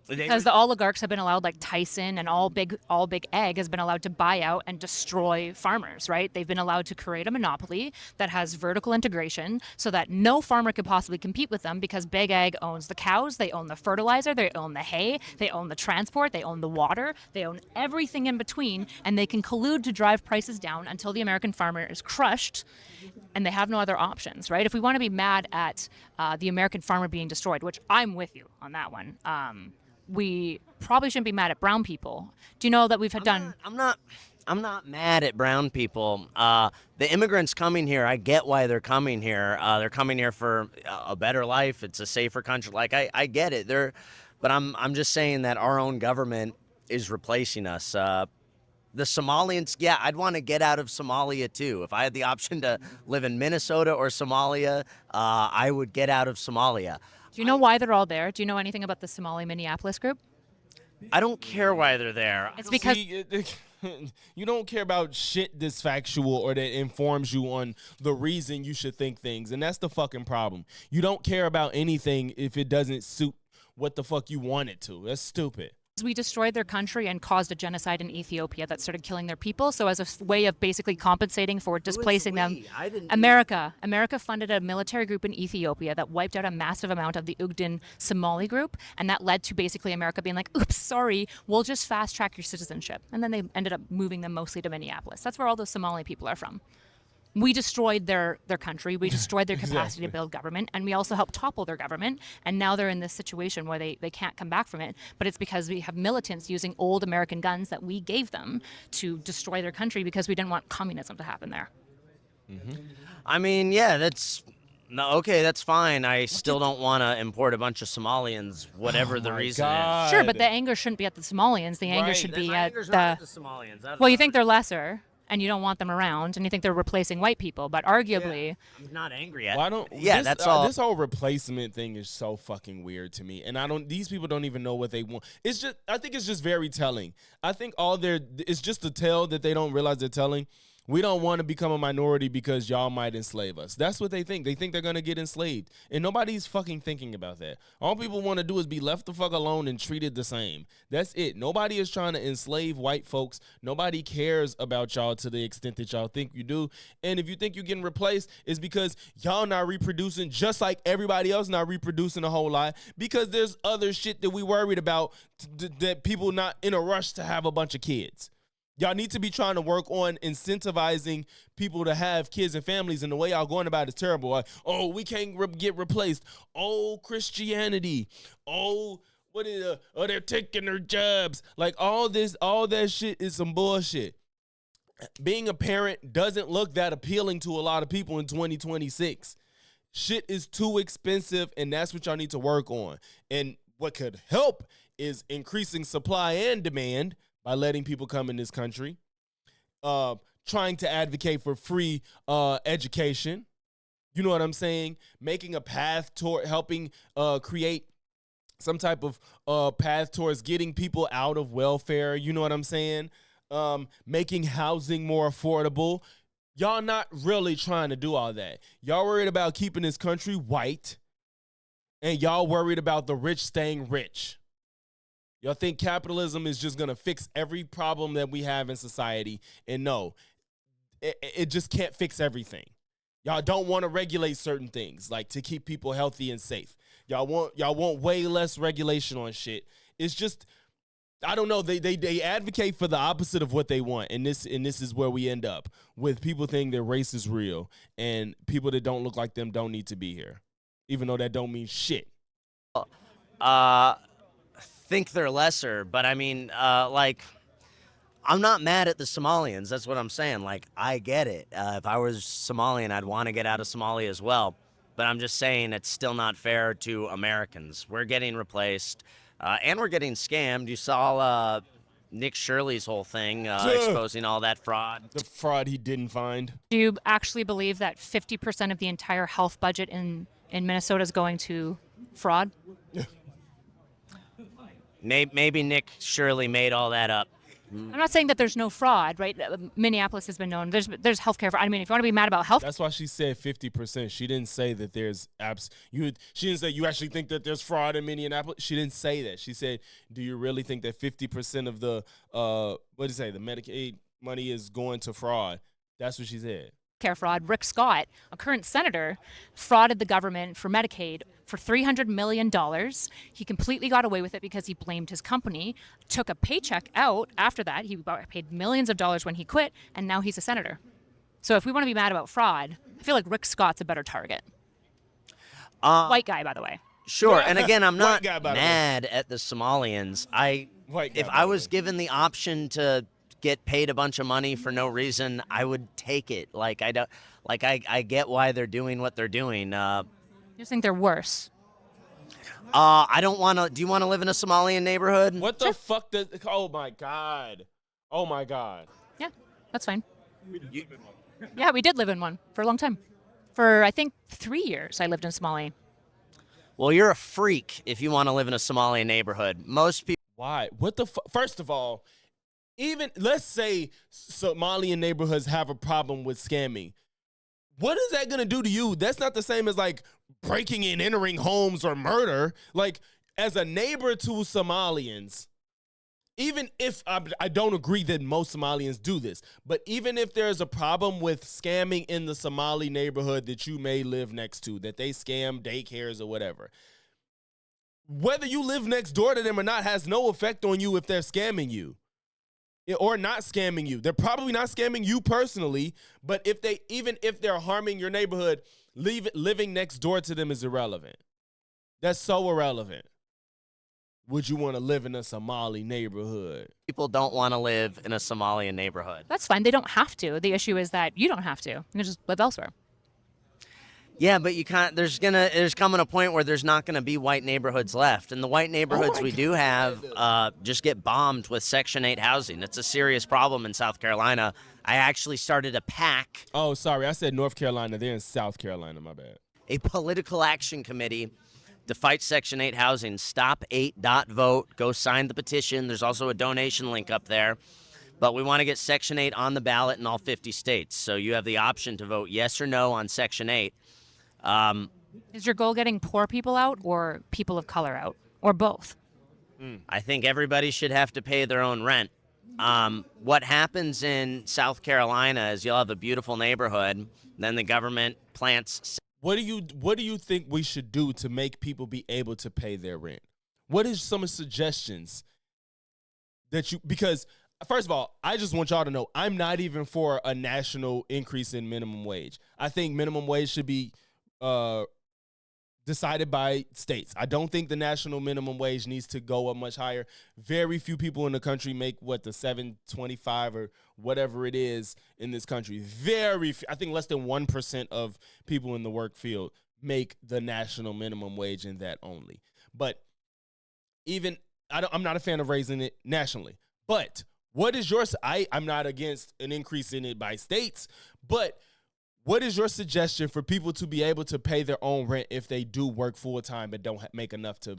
Because the oligarchs have been allowed, like Tyson and all big ag has been allowed to buy out and destroy farmers, right? They've been allowed to create a monopoly that has vertical integration so that no farmer could possibly compete with them because big ag owns the cows, they own the fertilizer, they own the hay, they own the transport, they own the water, they own everything in between, and they can collude to drive prices down until the American farmer is crushed and they have no other options, right? If we want to be mad at the American farmer being destroyed, which I'm with you on that one, we probably shouldn't be mad at brown people. Do you know that we've had I'm not mad at brown people. The immigrants coming here, I get why they're coming here. They're coming here for a better life. It's a safer country. Like I get it. But I'm just saying that our own government is replacing us. The Somalians, yeah, I'd want to get out of Somalia too. If I had the option to live in Minnesota or Somalia, I would get out of Somalia. Do you know why they're all there? Do you know anything about the Somali Minneapolis group? I don't care why they're there. It's because You don't care about shit that's factual or that informs you on the reason you should think things, and that's the fucking problem. You don't care about anything if it doesn't suit what the fuck you want it to. That's stupid. we destroyed their country and caused a genocide in Ethiopia that started killing their people. So as a way of basically compensating for displacing them, America funded a military group in Ethiopia that wiped out a massive amount of the Ugden Somali group, and that led to basically America being like, oops, sorry, we'll just fast track your citizenship. And then they ended up moving them mostly to Minneapolis. That's where all those Somali people are from. We destroyed their country. We destroyed their capacity to build government, and we also helped topple their government. And now they're in this situation where they can't come back from it. But it's because we have militants using old American guns that we gave them to destroy their country because we didn't want communism to happen there. Mm-hmm. I mean, yeah, that's okay. That's fine. I still don't want to import a bunch of Somalians, whatever the reason is. Sure, but the anger shouldn't be at the Somalians. The anger should be at the Somalians. Well, you think they're lesser, and you don't want them around, and you think they're replacing white people, but arguably, I'm not angry at. Well, I don't. Yeah, that's all. This whole replacement thing is so fucking weird to me, and I don't. These people don't even know what they want. It's just. I think it's just very telling. I think it's just a tell that they don't realize they're telling. We don't want to become a minority because y'all might enslave us. That's what they think. They think they're going to get enslaved. And nobody's fucking thinking about that. All people want to do is be left the fuck alone and treated the same. That's it. Nobody is trying to enslave white folks. Nobody cares about y'all to the extent that y'all think you do. And if you think you're getting replaced, it's because y'all not reproducing just like everybody else not reproducing a whole lot, because there's other shit that we worried about that people not in a rush to have a bunch of kids. Y'all need to be trying to work on incentivizing people to have kids and families, and the way y'all going about it is terrible. Like, oh, we can't get replaced. Oh, Christianity. Oh, they're taking their jobs. Like all that shit is some bullshit. Being a parent doesn't look that appealing to a lot of people in 2026. Shit is too expensive, and that's what y'all need to work on. And what could help is increasing supply and demand by letting people come in this country, trying to advocate for free education. You know what I'm saying? Making a path toward helping create some type of path towards getting people out of welfare. You know what I'm saying? Making housing more affordable. Y'all not really trying to do all that. Y'all worried about keeping this country white, and y'all worried about the rich staying rich. Y'all think capitalism is just going to fix every problem that we have in society. And no, it just can't fix everything. Y'all don't want to regulate certain things, like to keep people healthy and safe. Y'all want way less regulation on shit. It's just, I don't know. They advocate for the opposite of what they want. And this is where we end up with people thinking that race is real, and people that don't look like them don't need to be here, even though that don't mean shit. Think they're lesser, but I mean, like, I'm not mad at the Somalians. That's what I'm saying. Like, I get it. If I was Somalian, I'd want to get out of Somalia as well. But I'm just saying it's still not fair to Americans. We're getting replaced, and we're getting scammed. You saw Nick Shirley's whole thing exposing all that fraud. The fraud he didn't find. Do you actually believe that 50% of the entire health budget in Minnesota is going to fraud? Maybe Nick Shirley made all that up. I'm not saying that there's no fraud, right? Minneapolis has been known. There's healthcare fraud. I mean, if you want to be mad about health, that's why she said 50%. She didn't say that there's She didn't say you actually think that there's fraud in Minneapolis. She didn't say that. She said, do you really think that 50% of the what did you say, the Medicaid money is going to fraud? That's what she said. Care fraud. Rick Scott, a current senator, frauded the government for Medicaid for $300 million. He completely got away with it because he blamed his company, took a paycheck out after that. He paid millions of dollars when he quit, and now he's a senator. So if we want to be mad about fraud, I feel like Rick Scott's a better target. White guy, by the way. Sure, and again, I'm not mad at the Somalians. If I was given the option to get paid a bunch of money for no reason, I would take it. Like, I get why they're doing what they're doing. You just think they're worse? I don't want to. Do you want to live in a Somalian neighborhood? What the fuck does? Oh my god. Oh my god. Yeah, that's fine. Yeah, we did live in one for a long time. For, I think, 3 years I lived in Somali. Well, you're a freak if you want to live in a Somalian neighborhood. Most people. Why? What the fuck? First of all, even let's say Somalian neighborhoods have a problem with scamming. What is that gonna do to you? That's not the same as like breaking and entering homes or murder. Like, as a neighbor to Somalians, even if I don't agree that most Somalians do this, but even if there's a problem with scamming in the Somali neighborhood that you may live next to, that they scam daycares or whatever, whether you live next door to them or not has no effect on you if they're scamming you or not scamming you. They're probably not scamming you personally, but even if they're harming your neighborhood, living next door to them is irrelevant. That's so irrelevant. Would you want to live in a Somali neighborhood? People don't want to live in a Somalian neighborhood. That's fine. They don't have to. The issue is that you don't have to. You can just live elsewhere. Yeah, but you can't. There's coming a point where there's not gonna be white neighborhoods left, and the white neighborhoods we do have just get bombed with Section 8 housing. It's a serious problem in South Carolina. I actually started a PAC, Oh, sorry. I said North Carolina. They're in South Carolina. My bad. a political action committee to fight Section 8 housing. Stop8.vote. Go sign the petition. There's also a donation link up there. But we want to get Section 8 on the ballot in all 50 states. So you have the option to vote yes or no on Section 8. Is your goal getting poor people out or people of color out? Or both? I think everybody should have to pay their own rent. What happens in South Carolina is you'll have a beautiful neighborhood, then the government plants. What do you think we should do to make people be able to pay their rent? What is some of the suggestions that because first of all, I just want y'all to know I'm not even for a national increase in minimum wage. I think minimum wage should be decided by states. I don't think the national minimum wage needs to go up much higher. Very few people in the country make the $7.25 or whatever it is in this country. I think less than 1% of people in the work field make the national minimum wage in that only. But I'm not a fan of raising it nationally. But what is I'm not against an increase in it by states, but what is your suggestion for people to be able to pay their own rent if they do work full time but don't make enough to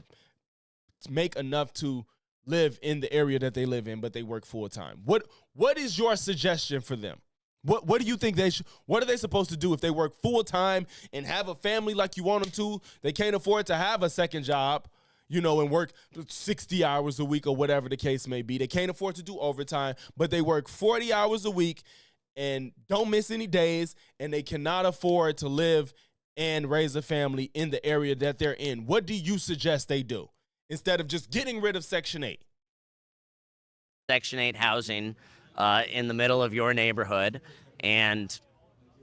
live in the area that they live in, but they work full time? What is your suggestion for them? What do you think what are they supposed to do if they work full time and have a family like you want them to? They can't afford to have a second job, and work 60 hours a week or whatever the case may be. They can't afford to do overtime, but they work 40 hours a week and don't miss any days, and they cannot afford to live and raise a family in the area that they're in. What do you suggest they do instead of just getting rid of Section 8? Section 8 housing in the middle of your neighborhood, and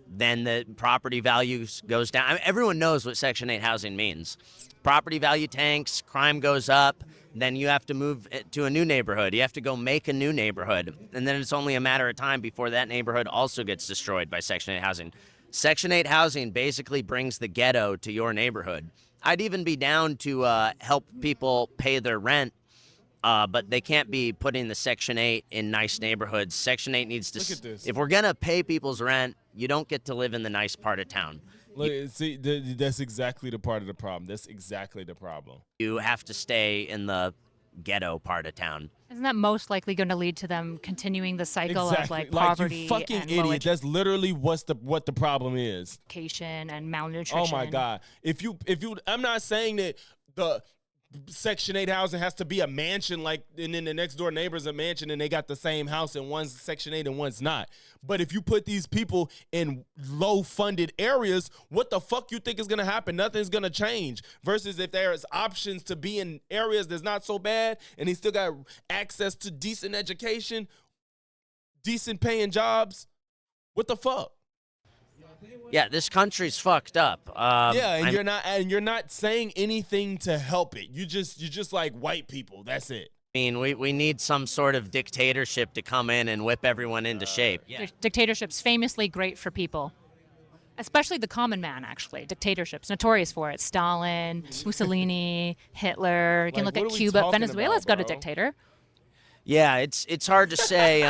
then the property value goes down. I mean, everyone knows what Section 8 housing means. Property value tanks, crime goes up, then you have to move to a new neighborhood. You have to go make a new neighborhood, and then it's only a matter of time before that neighborhood also gets destroyed by Section 8 housing. Section 8 housing basically brings the ghetto to your neighborhood. I'd even be down to help people pay their rent, but they can't be putting the Section 8 in nice neighborhoods. Section 8 needs to... Look at this. If we're going to pay people's rent, you don't get to live in the nice part of town. Look, see, that's exactly the part of the problem. That's exactly the problem. You have to stay in the ghetto part of town. Isn't that most likely going to lead to them continuing the cycle of Exactly. poverty you fucking and low idiot. That's literally what the problem is. education and malnutrition? Oh my God. If you I'm not saying that the Section 8 housing has to be a mansion, and then the next door neighbor's a mansion and they got the same house and one's Section 8 and one's not. But if you put these people in low funded areas, what the fuck you think is going to happen? Nothing's going to change. Versus if there's options to be in areas that's not so bad and he still got access to decent education, decent paying jobs, what the fuck? Yeah, this country's fucked up. You're not saying anything to help it. You're just like white people. That's it. I mean, we need some sort of dictatorship to come in and whip everyone into shape. Yeah. Dictatorship's famously great for people. Especially the common man, actually. Dictatorships, notorious for it. Stalin, Mussolini, Hitler. You can Like, look what at are we Cuba. talking Venezuela's about, got a bro? dictator. Yeah, it's hard to say,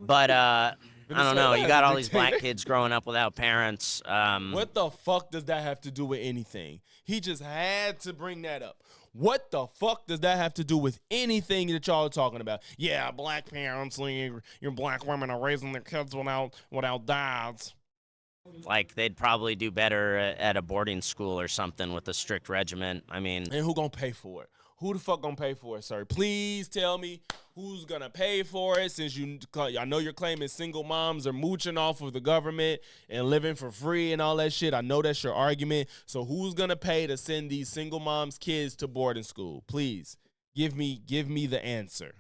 but I don't know. Venezuela You has a got all these dictator. black kids growing up without parents. What the fuck does that have to do with anything? He just had to bring that up. What the fuck does that have to do with anything that y'all are talking about? Yeah, black parents, your black women are raising their kids without dads. Like they'd probably do better at a boarding school or something with a strict regiment. I mean, And who gonna pay for it? Who the fuck gonna pay for it, sir? Please tell me who's gonna pay for it. Since I know you're claiming single moms are mooching off of the government and living for free and all that shit. I know that's your argument. So who's gonna pay to send these single moms' kids to boarding school? Please give me the answer.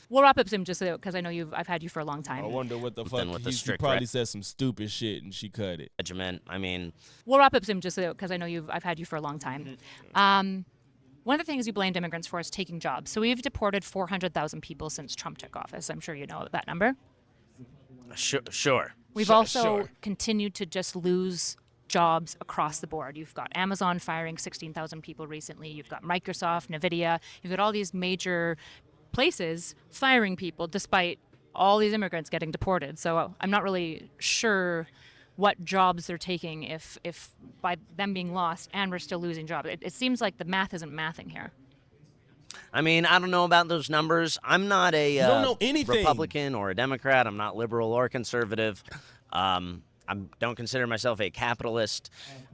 We'll wrap up soon, just because I know I've had you for a long time. I wonder what the Something fuck with a he strict probably said some stupid shit and she cut it. regiment. I mean, We'll wrap up soon, just because I know I've had you for a long time. One of the things you blamed immigrants for is taking jobs. So we've deported 400,000 people since Trump took office. I'm sure you know that number. sure. We've Sure, also sure. continued to just lose jobs across the board. You've got Amazon firing 16,000 people recently. You've got Microsoft, Nvidia. You've got all these major places firing people despite all these immigrants getting deported. So I'm not really sure what jobs they're taking if by them being lost and we're still losing jobs. It seems like the math isn't mathing here. I mean, I don't know about those numbers. I'm not a don't know anything. Republican or a Democrat. I'm not liberal or conservative. I don't consider myself a capitalist.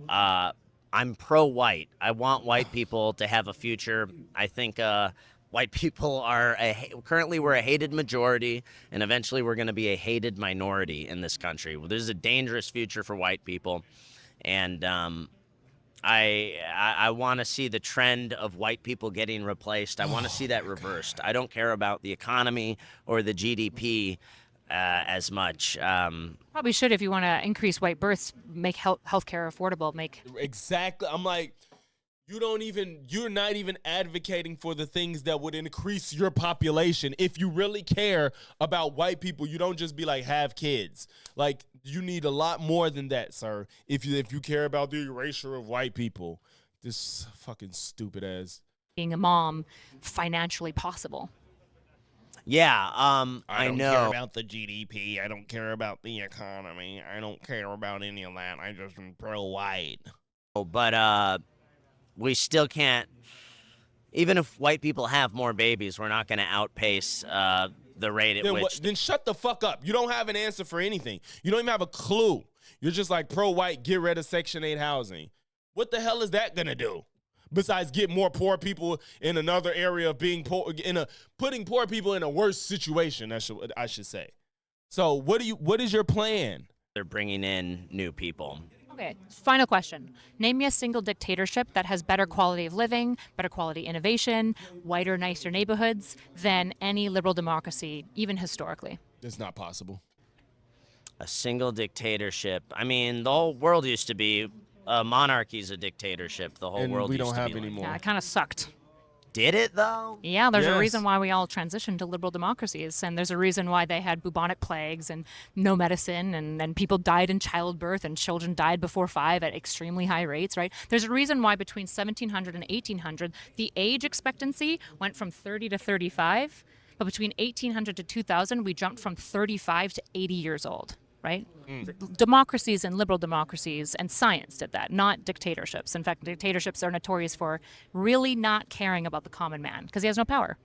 I'm pro-white. I want white people to have a future. I think white people are currently we're a hated majority, and eventually we're going to be a hated minority in this country. This is a dangerous future for white people, and I want to see the trend of white people getting replaced. I want to see that reversed. I don't care about the economy or the GDP as much. Probably should if you want to increase white births, make healthcare affordable, make Exactly. I'm like, you're not even advocating for the things that would increase your population. If you really care about white people, you don't just be like, have kids. Like, you need a lot more than that, sir. If you care about the erasure of white people. This fucking stupid ass. being a mom financially possible. Yeah, I don't know. care about the GDP. I don't care about the economy. I don't care about any of that. I just am pro-white. But we still can't. Even if white people have more babies, we're not going to outpace the rate at which. Then shut the fuck up. You don't have an answer for anything. You don't even have a clue. You're just like pro-white, get rid of Section 8 housing. What the hell is that going to do? Besides get more poor people in another area of being poor, putting poor people in a worse situation, I should say. So what is your plan? They're bringing in new people. Okay, final question. Name me a single dictatorship that has better quality of living, better quality innovation, whiter, nicer neighborhoods than any liberal democracy, even historically. It's not possible. A single dictatorship. I mean, the whole world used to be monarchy's a dictatorship. The whole And world we used don't to have be like- Yeah, anymore. it kind of sucked. Did it though? Yeah, there's a Yes. reason why we all transitioned to liberal democracies, and there's a reason why they had bubonic plagues and no medicine, and people died in childbirth, and children died before 5 at extremely high rates, right? There's a reason why between 1700 and 1800, the age expectancy went from 30 to 35, but between 1800 to 2000, we jumped from 35 to 80 years old, right? Democracies and liberal democracies and science did that, not dictatorships. In fact, dictatorships are notorious for really not caring about the common man because he has no power.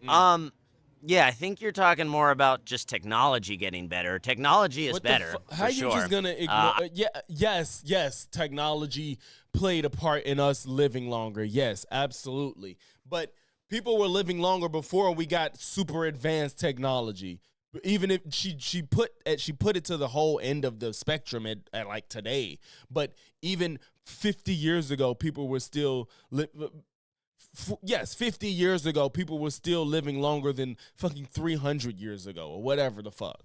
Yeah, I think you're talking more about just technology getting better. Technology is What the better. How for you sure. just gonna ignore? Yes. Technology played a part in us living longer. Yes, absolutely. But people were living longer before we got super advanced technology. Even if she put it to the whole end of the spectrum at like today. But even 50 years ago, people were still 50 years ago, people were still living longer than fucking 300 years ago or whatever the fuck.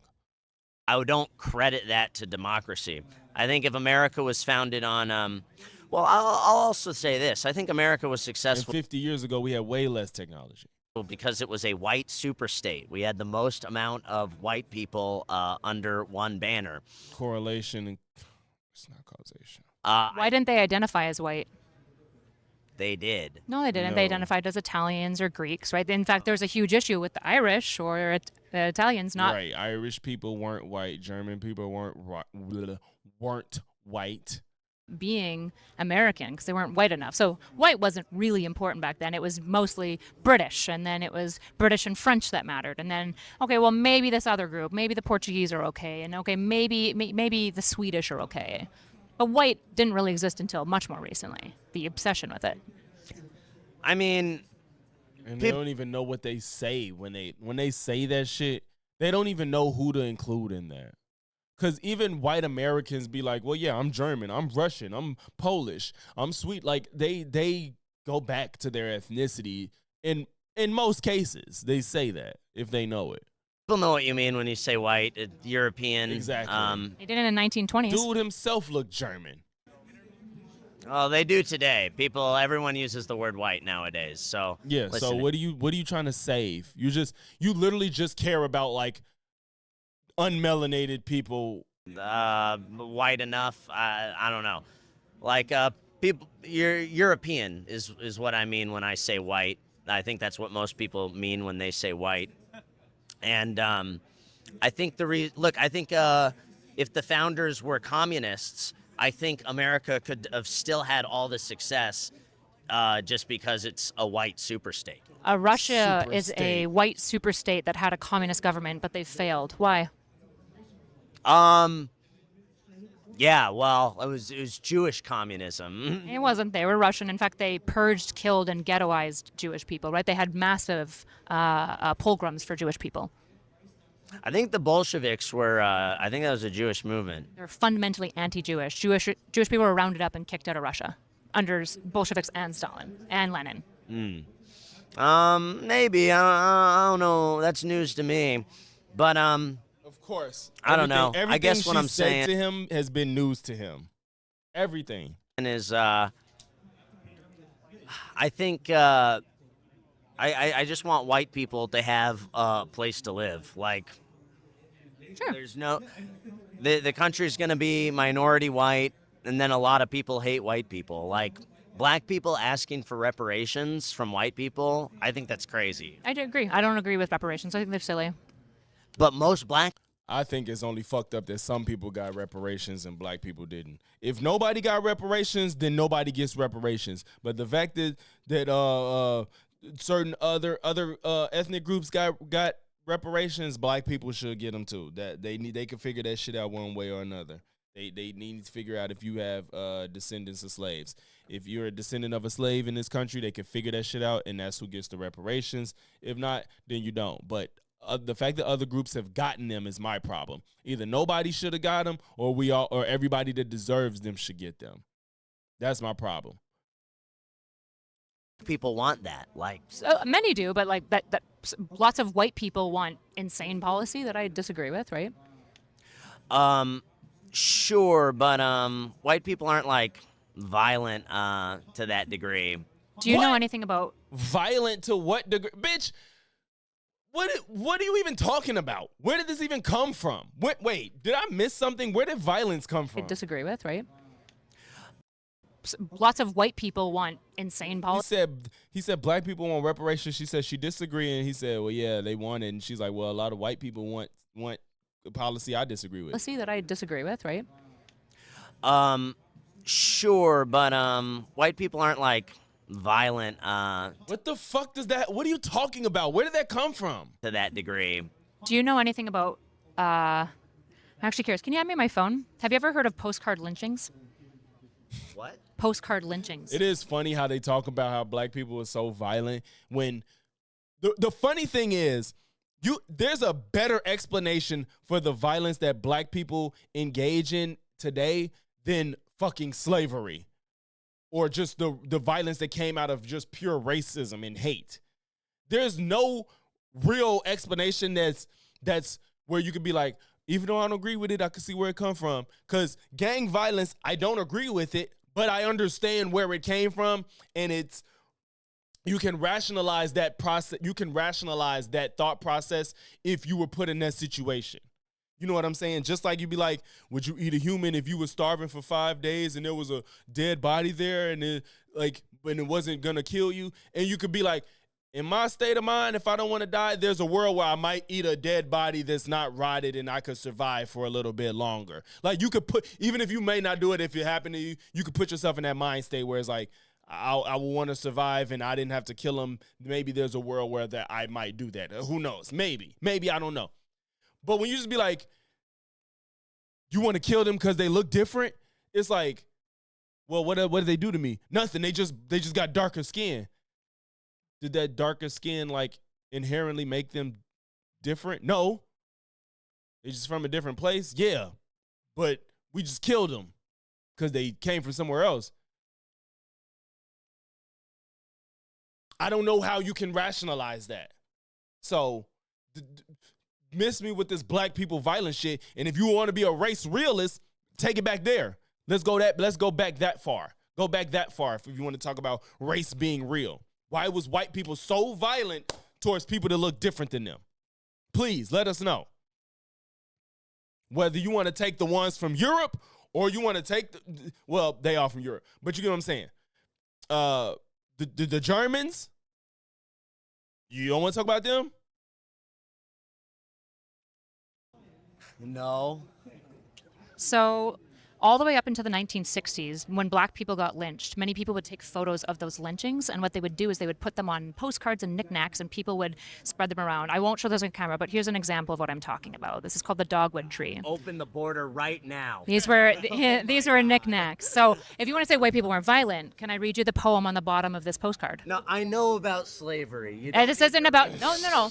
I don't credit that to democracy. I think if America was founded on, well, I'll also say this. I think America was And successful 50 years ago, we had way less technology. because it was a white superstate. We had the most amount of white people under one banner. Correlation and It's not causation. Why didn't they identify as white? They did. No, they didn't. They No. identified as Italians or Greeks, right? In fact, there's a huge issue with the Irish or Italians not Right. Irish people weren't white. German people weren't white. being American because they weren't white enough. So white wasn't really important back then. It was mostly British, and then it was British and French that mattered. And then, okay, well, maybe this other group, maybe the Portuguese are okay, and okay, maybe the Swedish are okay. But white didn't really exist until much more recently, the obsession with it. I mean, And they don't even know what they say when they say that shit. They don't even know who to include in that. Because even white Americans be like, well, yeah, I'm German, I'm Russian, I'm Polish, I'm sweet. Like, they go back to their ethnicity. In most cases, they say that if they know it. people know what you mean when you say white, European. Exactly. They did it in the 1920s. Dude himself looked German. Oh, they do today. Everyone uses the word white nowadays. So Yeah, so listen, what are you trying to save? You literally just care about like unmelanated people. white enough? I don't know. Like people, you're European is what I mean when I say white. I think that's what most people mean when they say white. And I think I think if the founders were communists, I think America could have still had all the success just because it's a white superstate. Russia is Superstate. a white superstate that had a communist government, but they failed. Why? Yeah, well, it was Jewish communism. It wasn't. They were Russian. In fact, they purged, killed, and ghettoized Jewish people, right? They had massive pogroms for Jewish people. I think the Bolsheviks were. I think that was a Jewish movement. They're fundamentally anti-Jewish. Jewish people were rounded up and kicked out of Russia under Bolsheviks and Stalin and Lenin. Maybe I don't know. That's news to me, but Of course. I don't know. Everything I guess what she I'm said saying to him has been news to him. Everything. is I think I just want white people to have a place to live. Like, Sure. there's no the country's gonna be minority white, and then a lot of people hate white people. Like, black people asking for reparations from white people, I think that's crazy. I do agree. I don't agree with reparations. I think they're silly. But most black I think it's only fucked up that some people got reparations and black people didn't. If nobody got reparations, then nobody gets reparations. But the fact that certain other ethnic groups got reparations, black people should get them too. That they can figure that shit out one way or another. They need to figure out if you have descendants of slaves. If you're a descendant of a slave in this country, they can figure that shit out, and that's who gets the reparations. If not, then you don't. But the fact that other groups have gotten them is my problem. Either nobody should have got them, or everybody that deserves them should get them. That's my problem. people want that. Like, Many do, but like that lots of white people want insane policy that I disagree with, right? sure, but white people aren't like violent to that degree. Do you know What? anything about Violent to what degree? Bitch, what are you even talking about? Where did this even come from? Wait, did I miss something? Where did violence come I from? disagree with, right? Lots of white people want insane policy. He said black people want reparations. She said she disagreed, and he said, well, yeah, they want it. And she's like, well, a lot of white people want a policy I disagree with. Policy that I disagree with, right? Sure, but white people aren't like violent What the fuck does that? What are you talking about? Where did that come from? to that degree. Do you know anything about I'm actually curious. Can you hand me my phone? Have you ever heard of postcard lynchings? What? Postcard lynchings. It is funny how they talk about how black people are so violent when the funny thing is there's a better explanation for the violence that black people engage in today than fucking slavery or just the violence that came out of just pure racism and hate. There's no real explanation that's where you could be like, even though I don't agree with it, I can see where it come from. Because gang violence, I don't agree with it, but I understand where it came from, and you can rationalize that process. You can rationalize that thought process if you were put in that situation. You know what I'm saying? Just like you'd be like, would you eat a human if you were starving for 5 days and there was a dead body there and when it wasn't gonna kill you? And you could be like, in my state of mind, if I don't want to die, there's a world where I might eat a dead body that's not rotted and I could survive for a little bit longer. Like you could even if you may not do it, if it happened to you, you could put yourself in that mind state where it's like, I will want to survive and I didn't have to kill him. Maybe there's a world where that I might do that. Who knows? Maybe, I don't know. But when you just be like, you want to kill them because they look different, it's like, well, what did they do to me? Nothing. They just got darker skin. Did that darker skin like inherently make them different? No. They just from a different place? Yeah. But we just killed them because they came from somewhere else. I don't know how you can rationalize that. So miss me with this black people violence shit. And if you want to be a race realist, take it back there. Let's go back that far. Go back that far if you want to talk about race being real. Why was white people so violent towards people that look different than them? Please let us know. Whether you want to take the ones from Europe or you want to take they are from Europe, but you get what I'm saying. The Germans, you don't want to talk about them? No. So all the way up into the 1960s, when black people got lynched, many people would take photos of those lynchings, and what they would do is they would put them on postcards and knickknacks, and people would spread them around. I won't show those on camera, but here's an example of what I'm talking about. This is called the dogwood tree. Open the border right now. These were knickknacks. So if you want to say white people weren't violent, can I read you the poem on the bottom of this postcard? No, I know about slavery. This isn't about no.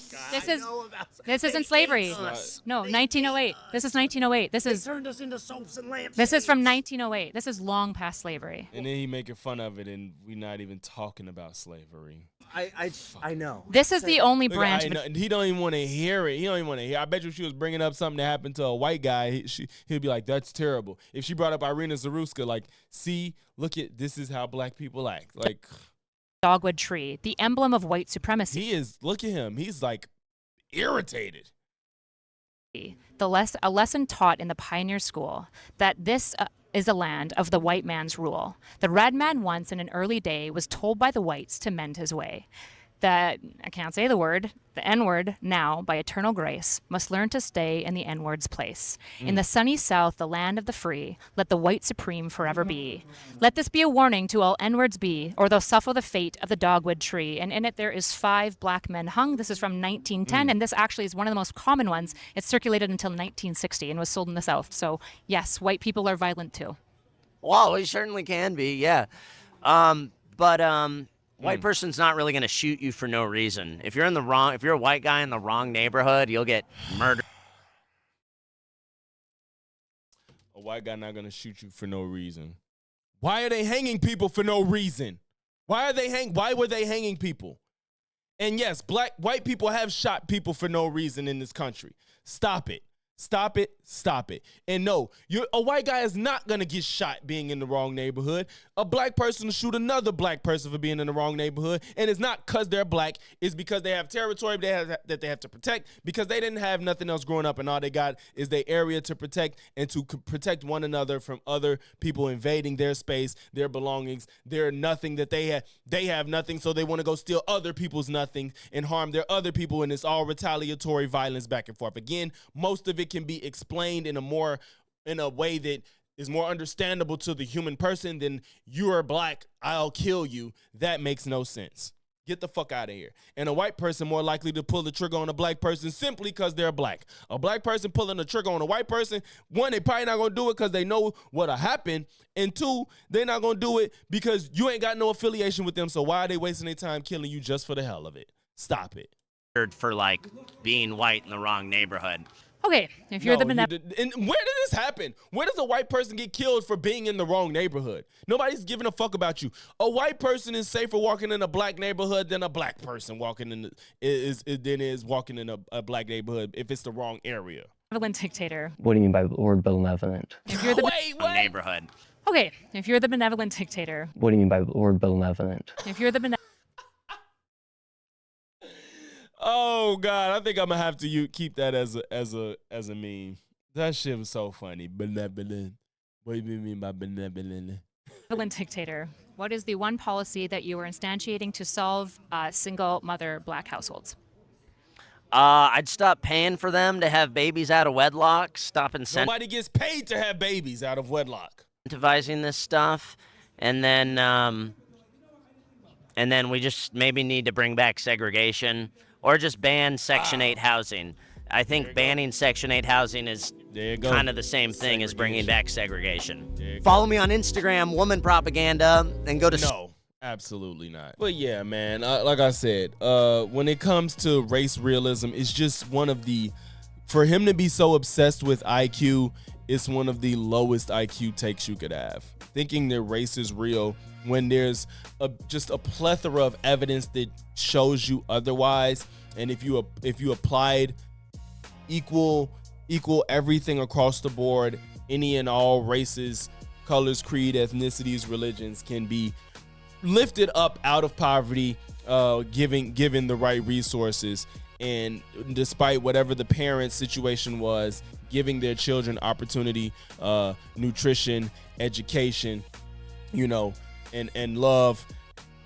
This isn't slavery. Us. No, 1908. This is 1908. This is Turned us into soaps and lamps. this is from 1908. This is long past slavery. And then he making fun of it, and we're not even talking about slavery. I know. This is the only Look, branch. and he don't even want to hear it. He don't even want to hear. I bet you if she was bringing up something that happened to a white guy, he'd be like, "That's terrible." If she brought up Irina Zaruska, like, "See, look at this is how black people act." Like, Dogwood tree, the emblem of white supremacy. he is. Look at him. He's like irritated. A lesson taught in the pioneer school that this is a land of the white man's rule. The red man once in an early day was told by the whites to mend his way. That, I can't say the word, the N-word now, by eternal grace, must learn to stay in the N-word's place. In the sunny South, the land of the free, let the white supreme forever be. Let this be a warning to all N-words be, or they'll suffer the fate of the dogwood tree. And in it there is 5 black men hung. This is from 1910, and this actually is one of the most common ones. It circulated until 1960 and was sold in the South. So yes, white people are violent too. Well, we certainly can be, yeah. White person's not really going to shoot you for no reason. If you're a white guy in the wrong neighborhood, you'll get murdered. A white guy not gonna shoot you for no reason. Why are they hanging people for no reason? Why were they hanging people? And yes, white people have shot people for no reason in this country. Stop it. Stop it. Stop it. And no, a white guy is not going to get shot being in the wrong neighborhood. A black person will shoot another black person for being in the wrong neighborhood. And it's not because they're black. It's because they have territory that they have to protect, because they didn't have nothing else growing up, and all they got is their area to protect and to protect one another from other people invading their space, their belongings. They're nothing that they have. They have nothing, so they want to go steal other people's nothing and harm their other people, and it's all retaliatory violence back and forth. Again, most of it can be explained in a way that is more understandable to the human person than "you are black, I'll kill you." That makes no sense. Get the fuck out of here. And a white person more likely to pull the trigger on a black person simply because they're black. A black person pulling the trigger on a white person, one, they probably not gonna do it because they know what'll happen, and 2, they're not gonna do it because you ain't got no affiliation with them. So why are they wasting their time killing you just for the hell of it? Stop it. For like being white in the wrong neighborhood. Okay, if you're No, the and where did this happen? Where does a white person get killed for being in the wrong neighborhood? Nobody's giving a fuck about you. A white person is safer walking in a black neighborhood than a black person walking in is walking in a black neighborhood if it's the wrong area. benevolent dictator. What do you mean by the word benevolent? If you're the Neighborhood. Okay, if you're the benevolent dictator. What do you mean by the word benevolent? If you're the Oh God, I think I'm gonna have to keep that as a meme. That shit was so funny. Benevolent. What do you mean by benevolent? Benevolent dictator. What is the one policy that you are instantiating to solve single mother black households? I'd stop paying for them to have babies out of wedlock. Stop Nobody gets paid to have babies out of wedlock. incentivizing this stuff, and then we just maybe need to bring back segregation or just ban Section 8 housing. I think banning Section 8 housing is kind of the same thing as bringing back segregation. Follow me on Instagram, Woman Propaganda, and go to... No, absolutely not. But yeah, man, like I said, when it comes to race realism, it's just one of the... For him to be so obsessed with IQ, it's one of the lowest IQ takes you could have. Thinking that race is real when there's just a plethora of evidence that shows you otherwise, and if you applied equal everything across the board, any and all races, colors, creed, ethnicities, religions can be lifted up out of poverty, given the right resources, and despite whatever the parents' situation was, giving their children opportunity, nutrition, education, and love.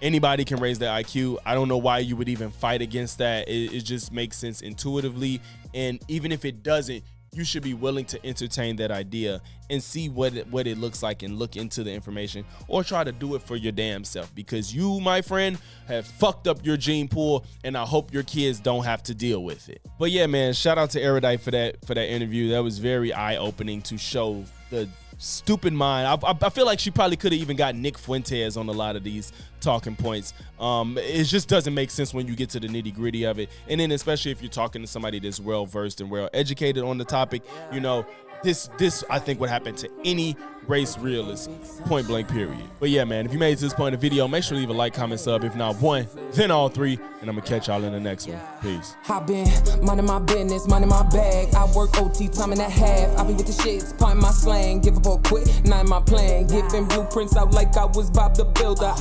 Anybody can raise their IQ. I don't know why you would even fight against that. It just makes sense intuitively. And even if it doesn't, you should be willing to entertain that idea and see what it looks like and look into the information, or try to do it for your damn self, because you, my friend, have fucked up your gene pool, and I hope your kids don't have to deal with it. But yeah, man, shout out to Erudite for that interview. That was very eye-opening to show the stupid mind. I feel like she probably could have even got Nick Fuentes on a lot of these talking points. It just doesn't make sense when you get to the nitty gritty of it. And then especially if you're talking to somebody that's well versed and well educated on the topic, this I think would happen to any race realist, point blank period. But yeah, man, if you made it to this point in the video, make sure to leave a like, comment, sub. If not one, then all three. And I'm gonna catch y'all in the next one. Peace. I been minding my business, minding my bag. I work OT time and a half. I be with the shits, pint my slang, give up or quit, not in my plan. Giving blueprints out like I was Bob the Builder.